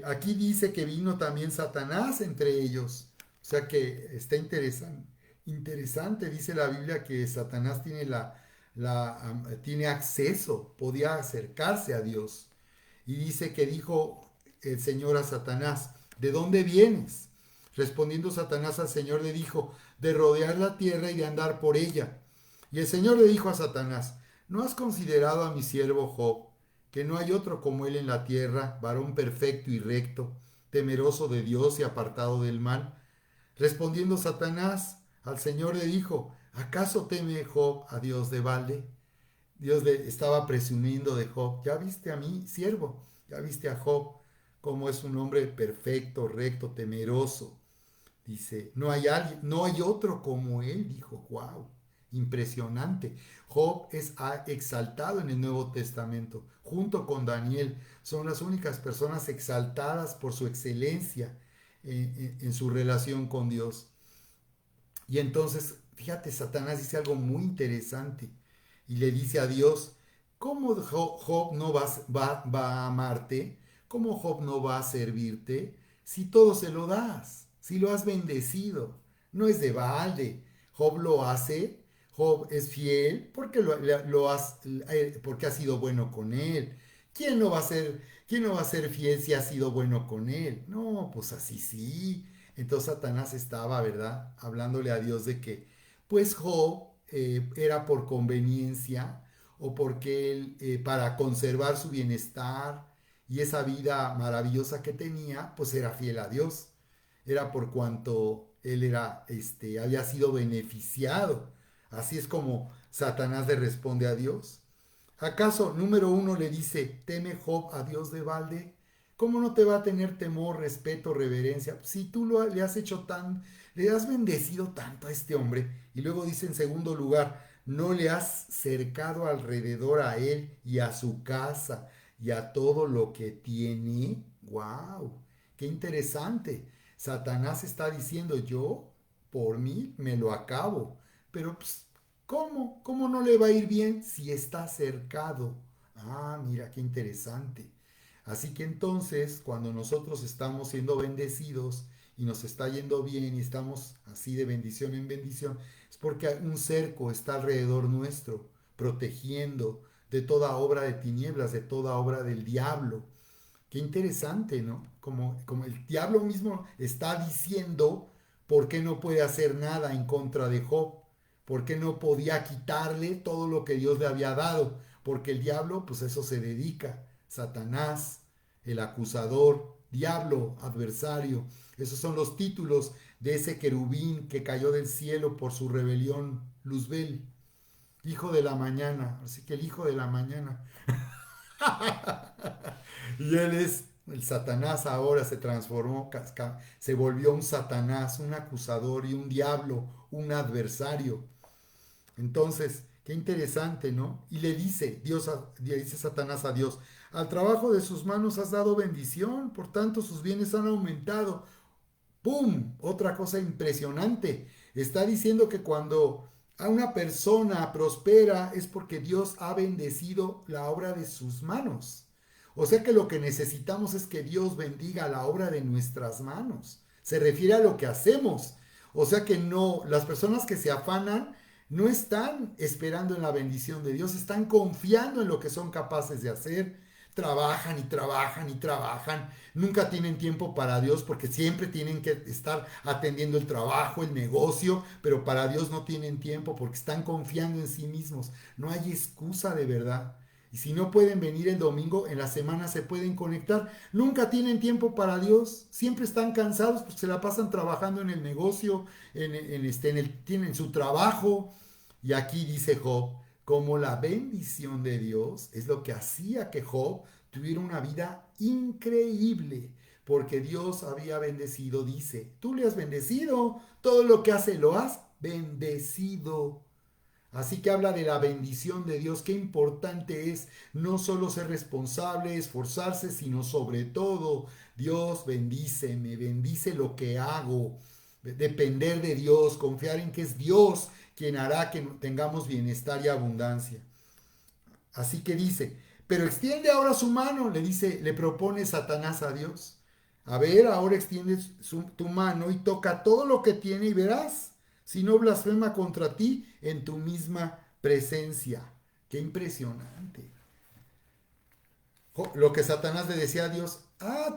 Aquí dice que vino también Satanás entre ellos. O sea que está interesante. Interesante, dice la Biblia, que Satanás tiene acceso, podía acercarse a Dios. Y dice que dijo el Señor a Satanás, ¿de dónde vienes? Respondiendo Satanás al Señor le dijo, de rodear la tierra y de andar por ella. Y el Señor le dijo a Satanás, ¿no has considerado a mi siervo Job, que no hay otro como él en la tierra, varón perfecto y recto, temeroso de Dios y apartado del mal? Respondiendo Satanás al Señor le dijo, ¿acaso teme Job a Dios de balde? Dios le estaba presumiendo de Job. Ya viste a mí, siervo, ya viste a Job, como es un hombre perfecto, recto, temeroso. Dice, no hay otro como él, dijo, wow, impresionante. Job es exaltado en el Nuevo Testamento, junto con Daniel. Son las únicas personas exaltadas por su excelencia en su relación con Dios. Y entonces, fíjate, Satanás dice algo muy interesante y le dice a Dios, ¿cómo Job no va a amarte? ¿Cómo Job no va a servirte? Si todo se lo das, si lo has bendecido, no es de balde. Job lo hace, Job es fiel porque porque ha sido bueno con él. ¿Quién no va a ser fiel si ha sido bueno con él? No, pues así sí. Entonces Satanás estaba, ¿verdad? Hablándole a Dios de que, pues Job era por conveniencia o porque él, para conservar su bienestar y esa vida maravillosa que tenía, pues era fiel a Dios. Era por cuanto él había sido beneficiado. Así es como Satanás le responde a Dios. ¿Acaso, número uno, le dice, teme Job a Dios de balde? ¿Cómo no te va a tener temor, respeto, reverencia? Si tú le has hecho le has bendecido tanto a este hombre. Y luego dice en segundo lugar, no le has cercado alrededor a él y a su casa y a todo lo que tiene. ¡Wow! ¡Qué interesante! Satanás está diciendo, yo por mí me lo acabo. Pero pues, ¿cómo? ¿Cómo no le va a ir bien si está cercado? Ah, mira, qué interesante. Así que entonces, cuando nosotros estamos siendo bendecidos y nos está yendo bien y estamos así de bendición en bendición, es porque un cerco está alrededor nuestro, protegiendo de toda obra de tinieblas, de toda obra del diablo. Qué interesante, ¿no? Como el diablo mismo está diciendo por qué no puede hacer nada en contra de Job, por qué no podía quitarle todo lo que Dios le había dado, porque el diablo, pues eso se dedica, Satanás, el acusador, diablo, adversario, esos son los títulos de ese querubín que cayó del cielo por su rebelión, Luzbel, hijo de la mañana, así que el hijo de la mañana. Y él es el Satanás ahora, se transformó, se volvió un Satanás, un acusador y un diablo, un adversario. Entonces, qué interesante, ¿no? Y le dice Satanás a Dios, al trabajo de sus manos has dado bendición, por tanto sus bienes han aumentado. ¡Pum! Otra cosa impresionante. Está diciendo que cuando a una persona prospera es porque Dios ha bendecido la obra de sus manos. O sea que lo que necesitamos es que Dios bendiga la obra de nuestras manos. Se refiere a lo que hacemos. O sea que no, las personas que se afanan no están esperando en la bendición de Dios, están confiando en lo que son capaces de hacer. Trabajan y trabajan y trabajan. Nunca tienen tiempo para Dios porque siempre tienen que estar atendiendo el trabajo, el negocio, pero para Dios no tienen tiempo porque están confiando en sí mismos. No hay excusa de verdad. Y si no pueden venir el domingo, en la semana se pueden conectar. Nunca tienen tiempo para Dios. Siempre están cansados porque se la pasan trabajando en el negocio, tienen su trabajo. Y aquí dice Job, como la bendición de Dios es lo que hacía que Job tuviera una vida increíble. Porque Dios había bendecido, dice, tú le has bendecido, todo lo que hace lo has bendecido. Así que habla de la bendición de Dios, qué importante es no solo ser responsable, esforzarse, sino sobre todo, Dios bendice, me bendice lo que hago, depender de Dios, confiar en que es Dios quien hará que tengamos bienestar y abundancia. Así que dice, pero extiende ahora su mano, le dice, le propone Satanás a Dios. A ver, ahora extiende tu mano y toca todo lo que tiene y verás si no blasfema contra ti en tu misma presencia. Qué impresionante. Lo que Satanás le decía a Dios,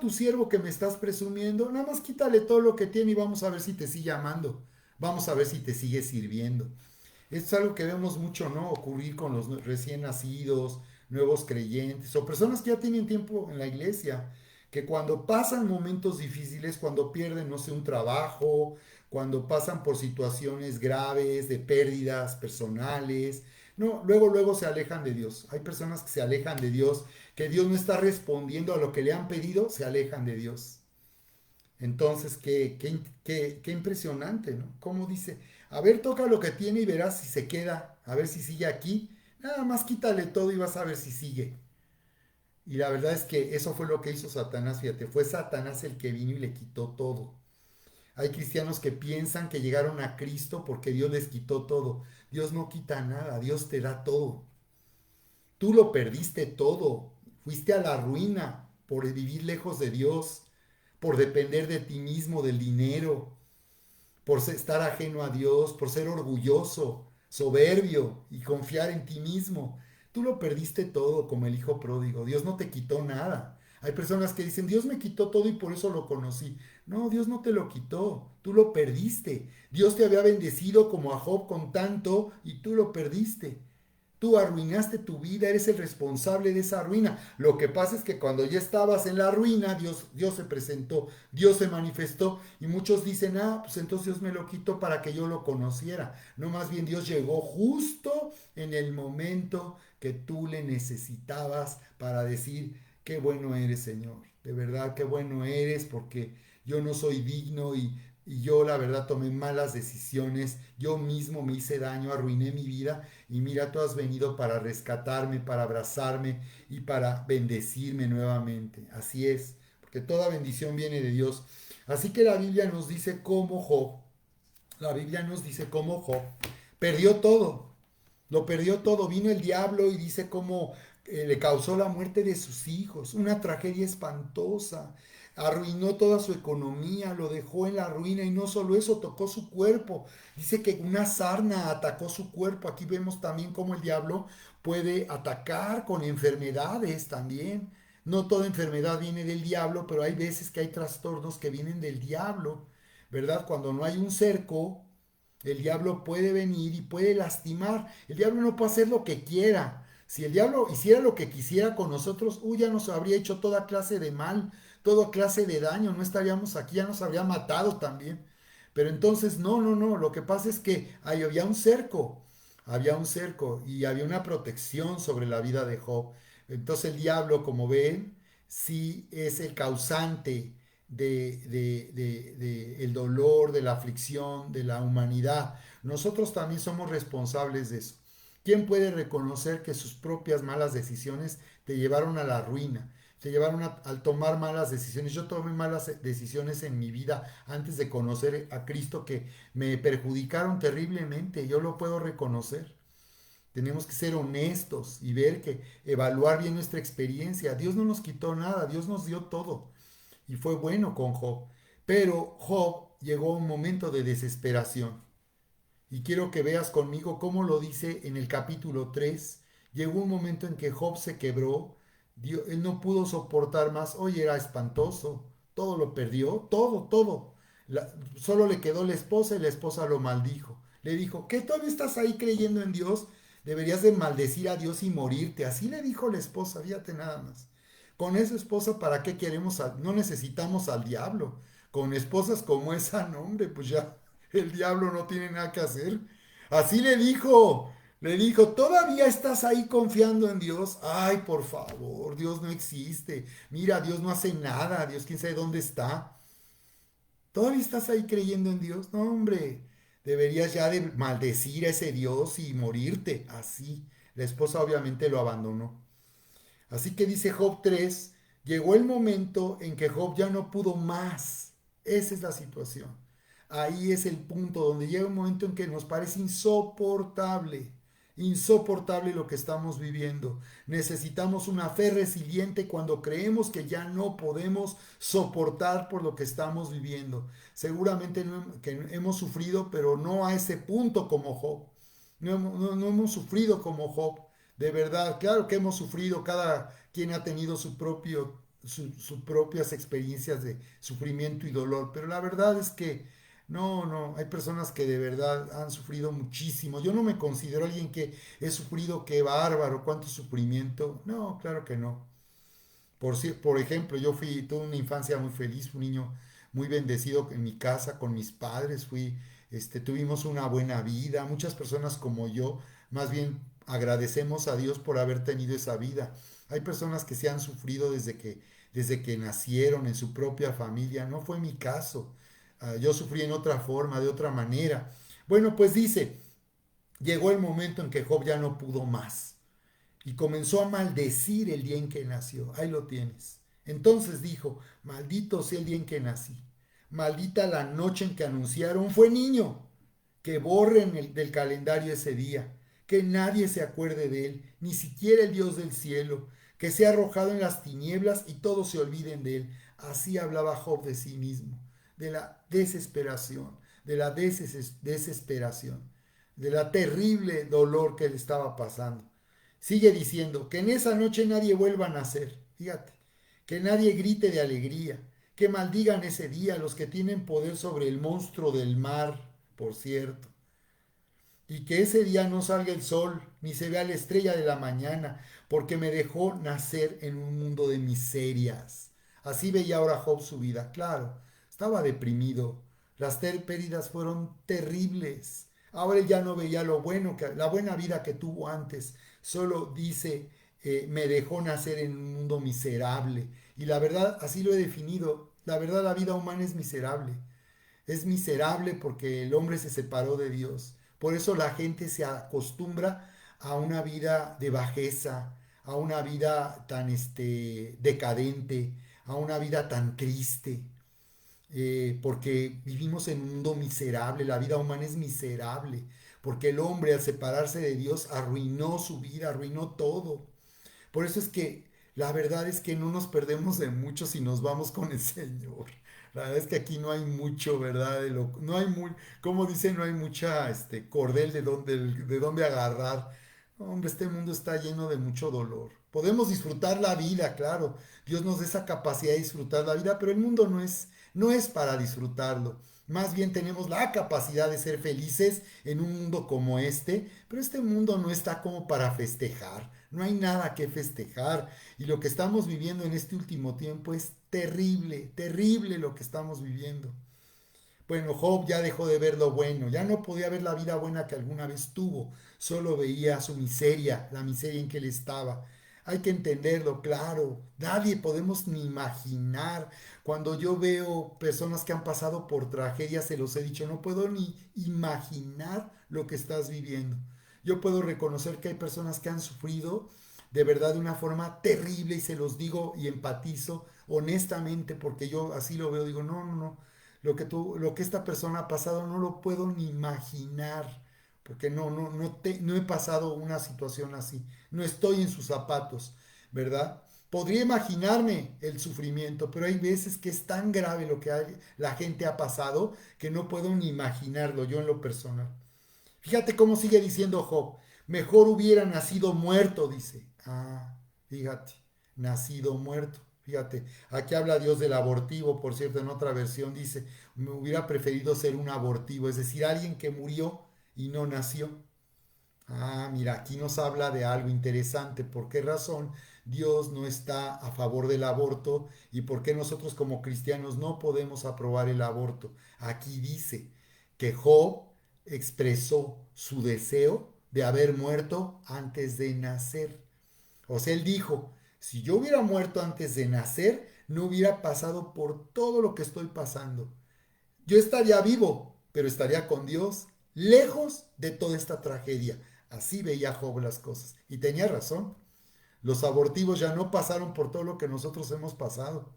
tu siervo que me estás presumiendo, nada más quítale todo lo que tiene y vamos a ver si te sigue amando. Vamos a ver si te sigue sirviendo. Esto es algo que vemos mucho, ¿no? Ocurrir con los recién nacidos, nuevos creyentes o personas que ya tienen tiempo en la iglesia, que cuando pasan momentos difíciles, cuando pierden, no sé, un trabajo, cuando pasan por situaciones graves de pérdidas personales, no, luego se alejan de Dios. Hay personas que se alejan de Dios, que Dios no está respondiendo a lo que le han pedido, se alejan de Dios. Entonces, qué impresionante, ¿no? Como dice, a ver, toca lo que tiene y verás si se queda, a ver si sigue aquí. Nada más quítale todo y vas a ver si sigue. Y la verdad es que eso fue lo que hizo Satanás, fíjate, fue Satanás el que vino y le quitó todo. Hay cristianos que piensan que llegaron a Cristo porque Dios les quitó todo. Dios no quita nada, Dios te da todo. Tú lo perdiste todo, fuiste a la ruina por vivir lejos de Dios, por depender de ti mismo, del dinero, por estar ajeno a Dios, por ser orgulloso, soberbio y confiar en ti mismo. Tú lo perdiste todo como el hijo pródigo. Dios no te quitó nada. Hay personas que dicen, Dios me quitó todo y por eso lo conocí. No, Dios no te lo quitó, tú lo perdiste. Dios te había bendecido como a Job con tanto y tú lo perdiste. Tú arruinaste tu vida, eres el responsable de esa ruina. Lo que pasa es que cuando ya estabas en la ruina, Dios se presentó, Dios se manifestó y muchos dicen, pues entonces Dios me lo quitó para que yo lo conociera. No, más bien Dios llegó justo en el momento que tú le necesitabas para decir, qué bueno eres, Señor. De verdad, qué bueno eres porque yo no soy digno y yo la verdad tomé malas decisiones, yo mismo me hice daño, arruiné mi vida y mira, tú has venido para rescatarme, para abrazarme y para bendecirme nuevamente. Así es, porque toda bendición viene de Dios. Así que la Biblia nos dice cómo Job, la Biblia nos dice cómo Job perdió todo, lo perdió todo. Vino el diablo y dice cómo le causó la muerte de sus hijos, una tragedia espantosa. arruinó toda su economía, lo dejó en la ruina y no solo eso, tocó su cuerpo. Dice que una sarna atacó su cuerpo. Aquí vemos también cómo el diablo puede atacar con enfermedades también. No toda enfermedad viene del diablo, pero hay veces que hay trastornos que vienen del diablo, ¿verdad? Cuando no hay un cerco, el diablo puede venir y puede lastimar. El diablo no puede hacer lo que quiera. Si el diablo hiciera lo que quisiera con nosotros, ya nos habría hecho toda clase de mal, toda clase de daño, no estaríamos aquí, ya nos habría matado también. Pero entonces, no, no, no, lo que pasa es que ahí había un cerco y había una protección sobre la vida de Job. Entonces el diablo, como ven, sí es el causante de el dolor, de la aflicción, de la humanidad. Nosotros también somos responsables de eso. ¿Quién puede reconocer que sus propias malas decisiones te llevaron a la ruina? Te llevaron al tomar malas decisiones. Yo tomé malas decisiones en mi vida antes de conocer a Cristo que me perjudicaron terriblemente. Yo lo puedo reconocer. Tenemos que ser honestos y ver que evaluar bien nuestra experiencia. Dios no nos quitó nada, Dios nos dio todo y fue bueno con Job. Pero Job llegó a un momento de desesperación. Y quiero que veas conmigo cómo lo dice en el capítulo 3. Llegó un momento en que Job se quebró, él no pudo soportar más, oye, era espantoso, todo lo perdió, todo, todo. Solo le quedó la esposa y la esposa lo maldijo. Le dijo, ¿qué todavía estás ahí creyendo en Dios? Deberías de maldecir a Dios y morirte. Así le dijo la esposa, fíjate nada más. Con esa esposa, ¿para qué queremos? No necesitamos al diablo. Con esposas como esa, no, hombre, pues ya el diablo no tiene nada que hacer. Así le dijo, ¿todavía estás ahí confiando en Dios? Ay, por favor, Dios no existe. Mira, Dios no hace nada, Dios quién sabe dónde está. ¿Todavía estás ahí creyendo en Dios? No, hombre, deberías ya de maldecir a ese Dios y morirte. Así. La esposa obviamente lo abandonó. Así que dice Job 3, llegó el momento en que Job ya no pudo más. Esa es la situación. Ahí es el punto donde llega un momento en que nos parece insoportable, insoportable lo que estamos viviendo. Necesitamos una fe resiliente cuando creemos que ya no podemos soportar por lo que estamos viviendo. Seguramente que hemos sufrido, pero no a ese punto como Job. No hemos sufrido como Job. De verdad, claro que hemos sufrido, cada quien ha tenido sus propias experiencias de sufrimiento y dolor, pero la verdad es que no, no, hay personas que de verdad han sufrido muchísimo. Yo no me considero alguien que he sufrido, qué bárbaro, cuánto sufrimiento. No, claro que no. Por ejemplo, tuve una infancia muy feliz, un niño muy bendecido en mi casa, con mis padres, tuvimos una buena vida. Muchas personas como yo, más bien agradecemos a Dios por haber tenido esa vida. Hay personas que se han sufrido desde que nacieron en su propia familia. No fue mi caso. Yo sufrí en otra forma, de otra manera. Bueno, pues dice, llegó el momento en que Job ya no pudo más y comenzó a maldecir el día en que nació. Ahí lo tienes. Entonces dijo, maldito sea el día en que nací. Maldita la noche en que anunciaron fue niño. Que borren del calendario ese día. Que nadie se acuerde de él, ni siquiera el Dios del cielo. Que sea arrojado en las tinieblas y todos se olviden de él. Así hablaba Job de sí mismo. De la desesperación, de la desesperación, de la terrible dolor que le estaba pasando. Sigue diciendo, que en esa noche nadie vuelva a nacer, fíjate, que nadie grite de alegría, que maldigan ese día los que tienen poder sobre el monstruo del mar, por cierto, y que ese día no salga el sol, ni se vea la estrella de la mañana, porque me dejó nacer en un mundo de miserias. Así veía ahora Job su vida, claro, estaba deprimido, las pérdidas fueron terribles. Ahora él ya no veía lo bueno, la buena vida que tuvo antes. Solo dice, me dejó nacer en un mundo miserable. Y la verdad, así lo he definido. La verdad, la vida humana es miserable. Es miserable porque el hombre se separó de Dios. Por eso la gente se acostumbra a una vida de bajeza, a una vida tan decadente, a una vida tan triste, porque vivimos en un mundo miserable, la vida humana es miserable, porque el hombre al separarse de Dios arruinó su vida, arruinó todo. Por eso es que La verdad es que no nos perdemos de mucho si nos vamos con el Señor. La verdad es que aquí no hay mucho, ¿verdad? No hay muy, como dicen, no hay mucha cordel de dónde agarrar. No, hombre, este mundo está lleno de mucho dolor. Podemos disfrutar la vida, claro. Dios nos da esa capacidad de disfrutar la vida, pero el mundo no es para disfrutarlo. Más bien tenemos la capacidad de ser felices en un mundo como este, pero este mundo no está como para festejar. No hay nada que festejar. Y lo que estamos viviendo en este último tiempo es terrible, terrible lo que estamos viviendo. Bueno, Job ya dejó de ver lo bueno, ya no podía ver la vida buena que alguna vez tuvo, solo veía su miseria, la miseria en que él estaba. Hay que entenderlo, claro, nadie podemos ni imaginar. Cuando yo veo personas que han pasado por tragedias, se los he dicho, no puedo ni imaginar lo que estás viviendo. Yo puedo reconocer que hay personas que han sufrido de verdad de una forma terrible y se los digo y empatizo honestamente porque yo así lo veo, digo, no, no, no, lo que esta persona ha pasado no lo puedo ni imaginar, porque no he pasado una situación así, no estoy en sus zapatos, ¿verdad? Podría imaginarme el sufrimiento, pero hay veces que es tan grave lo que la gente ha pasado que no puedo ni imaginarlo yo en lo personal. Fíjate cómo sigue diciendo Job, mejor hubiera nacido muerto, dice. Ah, fíjate, nacido muerto. Fíjate, aquí habla Dios del abortivo, por cierto, en otra versión dice, me hubiera preferido ser un abortivo, es decir, alguien que murió y no nació. Ah, mira, aquí nos habla de algo interesante. ¿Por qué razón Dios no está a favor del aborto y por qué nosotros como cristianos no podemos aprobar el aborto? Aquí dice que Job expresó su deseo de haber muerto antes de nacer. O sea, él dijo, si yo hubiera muerto antes de nacer, no hubiera pasado por todo lo que estoy pasando. Yo estaría vivo, pero estaría con Dios, lejos de toda esta tragedia. Así veía Job las cosas. Y tenía razón. Los abortivos ya no pasaron por todo lo que nosotros hemos pasado.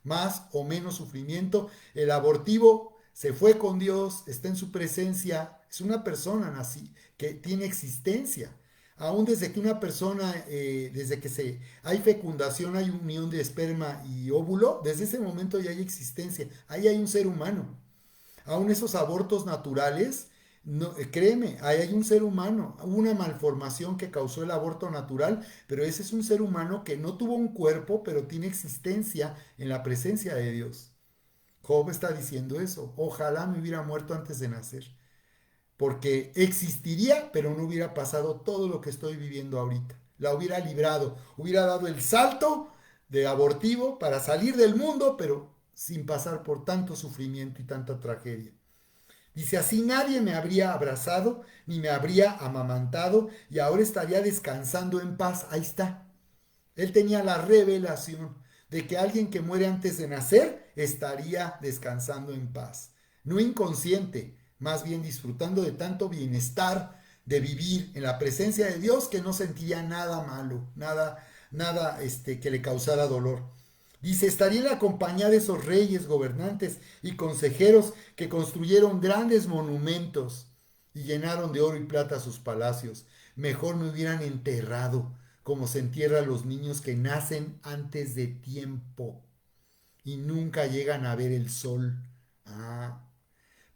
Más o menos sufrimiento. El abortivo se fue con Dios, está en su presencia. Es una persona así, que tiene existencia. Aún desde que una persona, desde que hay fecundación, hay unión de esperma y óvulo, desde ese momento ya hay existencia. Ahí hay un ser humano. Aún esos abortos naturales, no, créeme, ahí hay un ser humano, hubo una malformación que causó el aborto natural, pero ese es un ser humano que no tuvo un cuerpo, pero tiene existencia en la presencia de Dios. Job está diciendo eso, ojalá me hubiera muerto antes de nacer, porque existiría, pero no hubiera pasado todo lo que estoy viviendo ahorita. La hubiera librado, hubiera dado el salto de abortivo para salir del mundo, pero sin pasar por tanto sufrimiento y tanta tragedia. Dice, así nadie me habría abrazado ni me habría amamantado y ahora estaría descansando en paz. Ahí está. Él tenía la revelación de que alguien que muere antes de nacer estaría descansando en paz. No inconsciente, más bien disfrutando de tanto bienestar de vivir en la presencia de Dios que no sentía nada malo, nada que le causara dolor. Dice, estaría en la compañía de esos reyes, gobernantes y consejeros que construyeron grandes monumentos y llenaron de oro y plata sus palacios. Mejor me hubieran enterrado, como se entierra a los niños que nacen antes de tiempo y nunca llegan a ver el sol. Ah,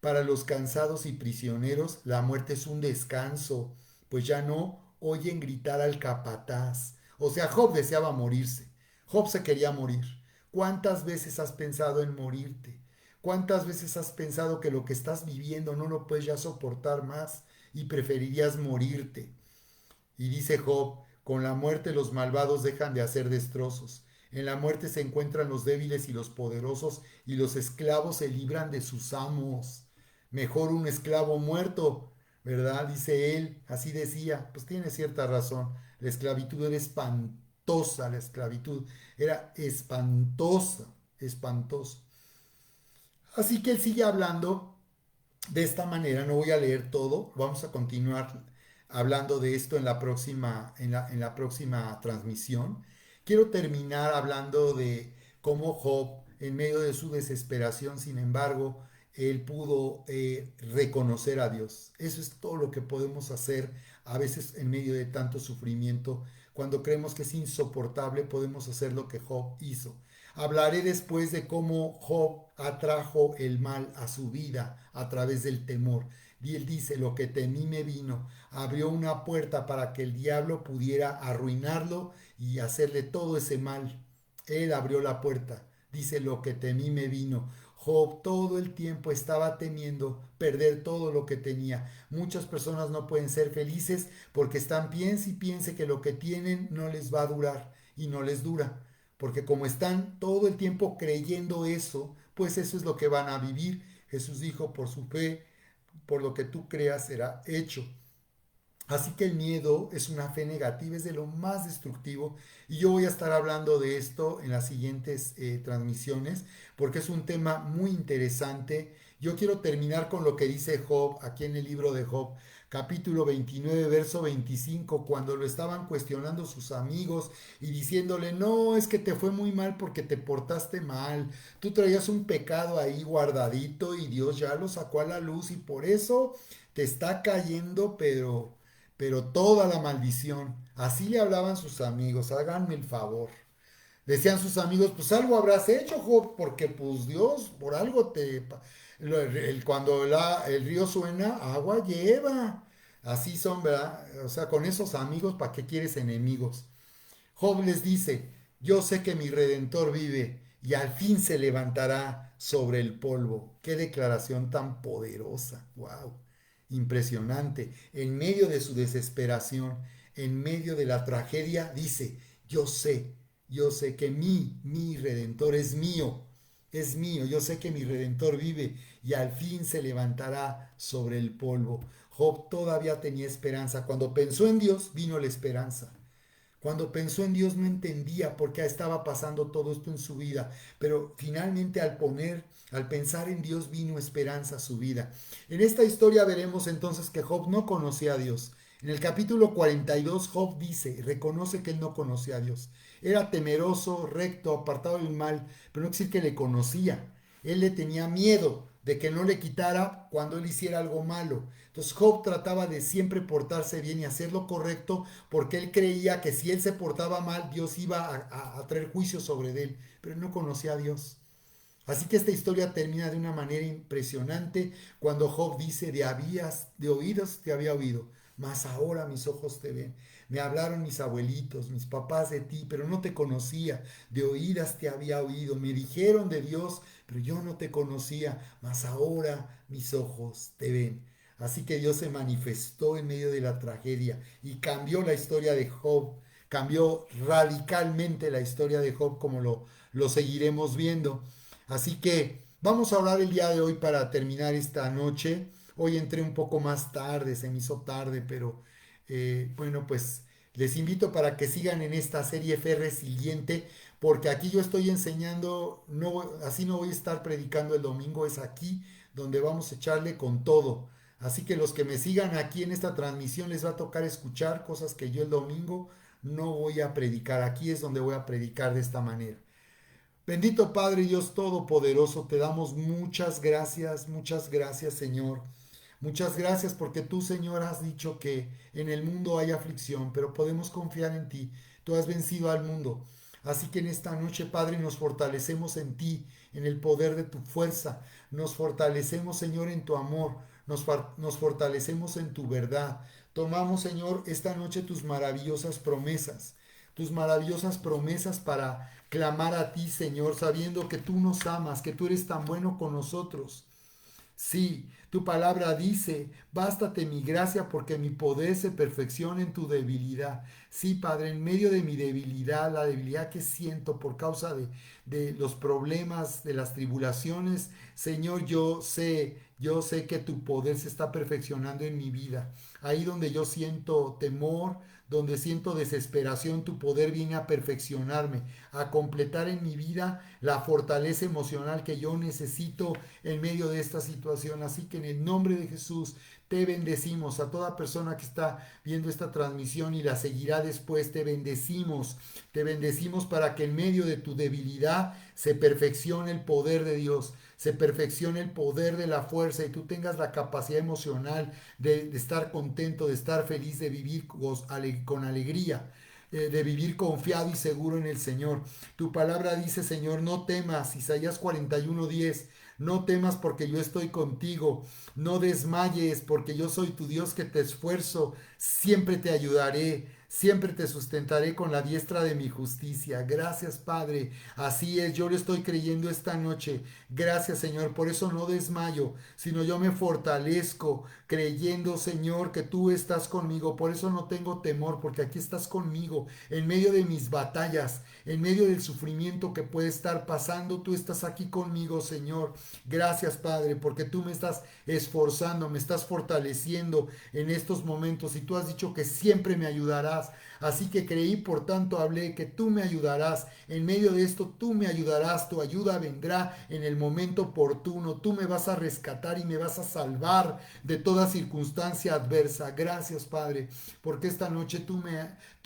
para los cansados y prisioneros, la muerte es un descanso, pues ya no oyen gritar al capataz. O sea, Job deseaba morirse. Job se quería morir. ¿Cuántas veces has pensado en morirte? ¿Cuántas veces has pensado que lo que estás viviendo no lo puedes ya soportar más y preferirías morirte? Y dice Job, con la muerte los malvados dejan de hacer destrozos. En la muerte se encuentran los débiles y los poderosos, y los esclavos se libran de sus amos. Mejor un esclavo muerto, ¿verdad? Dice él, así decía. Pues tiene cierta razón. La esclavitud era espantosa, la esclavitud era espantosa, espantosa. Así que él sigue hablando de esta manera. No voy a leer todo, vamos a continuar hablando de esto en la próxima transmisión. Quiero terminar hablando de cómo Job, en medio de su desesperación, sin embargo, él pudo reconocer a Dios. Eso es todo lo que podemos hacer A veces en medio de tanto sufrimiento, cuando creemos que es insoportable, podemos hacer lo que Job hizo. Hablaré después de cómo Job atrajo el mal a su vida a través del temor. Y él dice, lo que temí me vino, abrió una puerta para que el diablo pudiera arruinarlo y hacerle todo ese mal. Él abrió la puerta. Dice, lo que temí me vino. Job todo el tiempo estaba temiendo perder todo lo que tenía. Muchas personas no pueden ser felices porque están piense y piense que lo que tienen no les va a durar y no les dura. Porque como están todo el tiempo creyendo eso, pues eso es lo que van a vivir. Jesús dijo, por su fe, por lo que tú creas será hecho. Así que el miedo es una fe negativa, es de lo más destructivo y yo voy a estar hablando de esto en las siguientes transmisiones porque es un tema muy interesante. Yo quiero terminar con lo que dice Job aquí en el libro de Job, capítulo 29, verso 25, cuando lo estaban cuestionando sus amigos y diciéndole, no, es que te fue muy mal porque te portaste mal, tú traías un pecado ahí guardadito y Dios ya lo sacó a la luz y por eso te está cayendo, pero toda la maldición. Así le hablaban sus amigos, háganme el favor. Decían sus amigos, pues algo habrás hecho, Job, porque pues Dios, por algo cuando el río suena, agua lleva. Así son, ¿verdad? O sea, con esos amigos, ¿para qué quieres enemigos? Job les dice, yo sé que mi Redentor vive y al fin se levantará sobre el polvo. Qué declaración tan poderosa. Wow. Impresionante. En medio de su desesperación, en medio de la tragedia, dice, yo sé que mi Redentor es mío, yo sé que mi Redentor vive y al fin se levantará sobre el polvo. Job todavía tenía esperanza. Cuando pensó en Dios, vino la esperanza. Cuando pensó en Dios no entendía por qué estaba pasando todo esto en su vida, pero finalmente al pensar en Dios vino esperanza a su vida. En esta historia veremos entonces que Job no conocía a Dios. En el capítulo 42 Job dice, reconoce que él no conocía a Dios. Era temeroso, recto, apartado del mal, pero no quiere decir que le conocía. Él le tenía miedo de que no le quitara cuando él hiciera algo malo. Entonces Job trataba de siempre portarse bien y hacer lo correcto porque él creía que si él se portaba mal, Dios iba a traer juicio sobre él, pero él no conocía a Dios. Así que esta historia termina de una manera impresionante cuando Job dice, de oídos te había oído, mas ahora mis ojos te ven. Me hablaron mis abuelitos, mis papás de ti, pero no te conocía. De oídas te había oído. Me dijeron de Dios, pero yo no te conocía, mas ahora mis ojos te ven. Así que Dios se manifestó en medio de la tragedia y cambió la historia de Job. Cambió radicalmente la historia de Job como lo seguiremos viendo. Así que vamos a hablar el día de hoy para terminar esta noche. Hoy entré un poco más tarde, se me hizo tarde, pero bueno, pues les invito para que sigan en esta serie Fe Resiliente, porque aquí yo estoy enseñando, no, así no voy a estar predicando el domingo, es aquí donde vamos a echarle con todo. Así que los que me sigan aquí en esta transmisión les va a tocar escuchar cosas que yo el domingo no voy a predicar. Aquí es donde voy a predicar de esta manera. Bendito Padre Dios Todopoderoso, te damos muchas gracias Señor. Muchas gracias porque tú Señor has dicho que en el mundo hay aflicción, pero podemos confiar en ti. Tú has vencido al mundo. Así que en esta noche, Padre, nos fortalecemos en ti, en el poder de tu fuerza. Nos fortalecemos, Señor, en tu amor. Nos fortalecemos en tu verdad. Tomamos, Señor, esta noche tus maravillosas promesas para clamar a ti, Señor, sabiendo que tú nos amas, que tú eres tan bueno con nosotros. Sí, tu palabra dice, bástate mi gracia porque mi poder se perfecciona en tu debilidad. Sí, Padre, en medio de mi debilidad, la debilidad que siento por causa de los problemas, de las tribulaciones, Señor, yo sé que tu poder se está perfeccionando en mi vida. Ahí donde yo siento temor, donde siento desesperación, tu poder viene a perfeccionarme, a completar en mi vida la fortaleza emocional que yo necesito en medio de esta situación. Así que en el nombre de Jesús te bendecimos. A toda persona que está viendo esta transmisión y la seguirá después, te bendecimos. Te bendecimos para que en medio de tu debilidad se perfeccione el poder de Dios, se perfeccione el poder de la fuerza y tú tengas la capacidad emocional de estar contento, de estar feliz, de vivir con alegría, de vivir confiado y seguro en el Señor. Tu palabra dice, Señor, no temas, Isaías 41:10, no temas porque yo estoy contigo, no desmayes porque yo soy tu Dios que te esfuerzo, siempre te ayudaré, siempre te sustentaré con la diestra de mi justicia. Gracias, Padre. Así es, yo lo estoy creyendo esta noche. Gracias, Señor. Por eso no desmayo, sino yo me fortalezco creyendo, Señor, que tú estás conmigo. Por eso no tengo temor, porque aquí estás conmigo en medio de mis batallas, en medio del sufrimiento que puede estar pasando. Tú estás aquí conmigo, Señor. Gracias, Padre, porque tú me estás esforzando, me estás fortaleciendo en estos momentos y tú has dicho que siempre me ayudarás. Así que creí, por tanto hablé, que tú me ayudarás. En medio de esto tú me ayudarás, tu ayuda vendrá en el momento oportuno. Tú me vas a rescatar y me vas a salvar de toda circunstancia adversa. Gracias, Padre, porque esta noche tú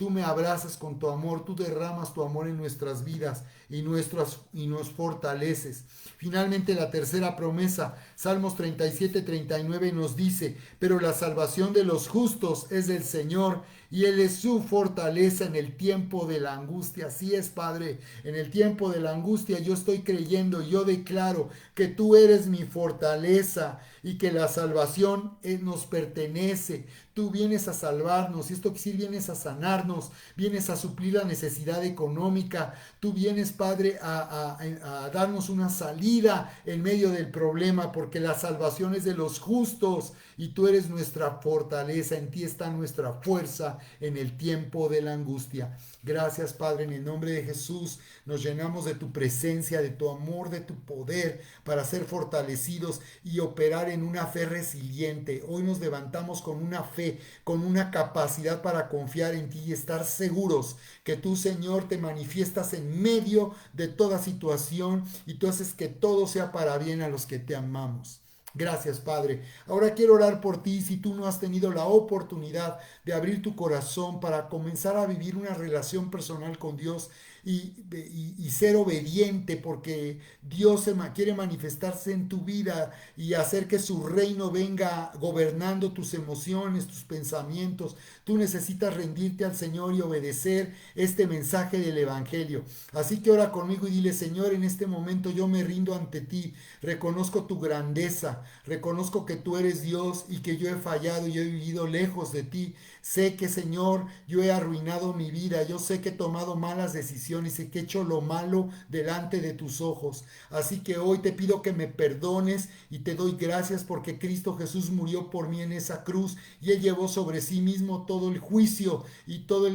me abrazas con tu amor, tú derramas tu amor en nuestras vidas y nos fortaleces. Finalmente, la tercera promesa, Salmos 37:39 nos dice, pero la salvación de los justos es del Señor y Él es su fortaleza en el tiempo de la angustia. Así es, Padre, en el tiempo de la angustia yo estoy creyendo, yo declaro que tú eres mi fortaleza y que la salvación nos pertenece. Tú vienes a salvarnos, y esto quiere decir, vienes a sanarnos, vienes a suplir la necesidad económica, tú vienes, Padre, a darnos una salida en medio del problema, porque la salvación es de los justos y tú eres nuestra fortaleza, en ti está nuestra fuerza en el tiempo de la angustia. Gracias, Padre, en el nombre de Jesús nos llenamos de tu presencia, de tu amor, de tu poder para ser fortalecidos y operar en una fe resiliente. Hoy nos levantamos con una fe, con una capacidad para confiar en ti y estar seguros que tú, Señor, te manifiestas en medio de toda situación y tú haces que todo sea para bien a los que te amamos. Gracias, Padre. Ahora quiero orar por ti si tú no has tenido la oportunidad de abrir tu corazón para comenzar a vivir una relación personal con Dios y ser obediente, porque Dios quiere manifestarse en tu vida y hacer que su reino venga gobernando tus emociones, tus pensamientos. Tú necesitas rendirte al Señor y obedecer este mensaje del Evangelio. Así que ora conmigo y dile, Señor, en este momento yo me rindo ante ti, reconozco tu grandeza, reconozco que tú eres Dios y que yo he fallado y he vivido lejos de ti. Sé que, Señor, yo he arruinado mi vida, yo sé que he tomado malas decisiones y que he hecho lo malo delante de tus ojos. Así que hoy te pido que me perdones y te doy gracias porque Cristo Jesús murió por mí en esa cruz y Él llevó sobre sí mismo todo el juicio y todo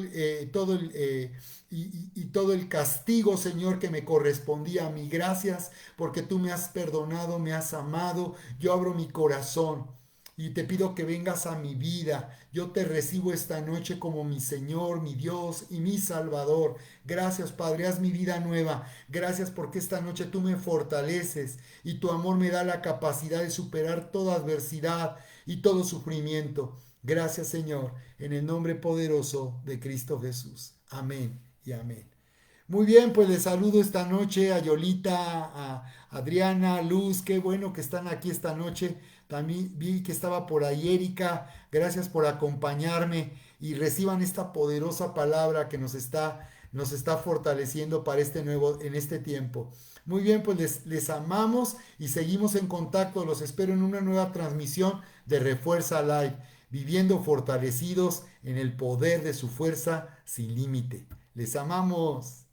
el castigo, Señor, que me correspondía a mí. Gracias porque tú me has perdonado, me has amado. Yo abro mi corazón y te pido que vengas a mi vida. Yo te recibo esta noche como mi Señor, mi Dios y mi Salvador. Gracias, Padre, haz mi vida nueva. Gracias porque esta noche tú me fortaleces y tu amor me da la capacidad de superar toda adversidad y todo sufrimiento. Gracias, Señor, en el nombre poderoso de Cristo Jesús. Amén y amén. Muy bien, pues les saludo esta noche a Yolita, a Adriana, a Luz, qué bueno que están aquí esta noche. También vi que estaba por ahí Erika, gracias por acompañarme y reciban esta poderosa palabra que nos está fortaleciendo para en este tiempo. Muy bien, pues les amamos y seguimos en contacto. Los espero en una nueva transmisión de Refuerza Live, viviendo fortalecidos en el poder de su fuerza sin límite. Les amamos.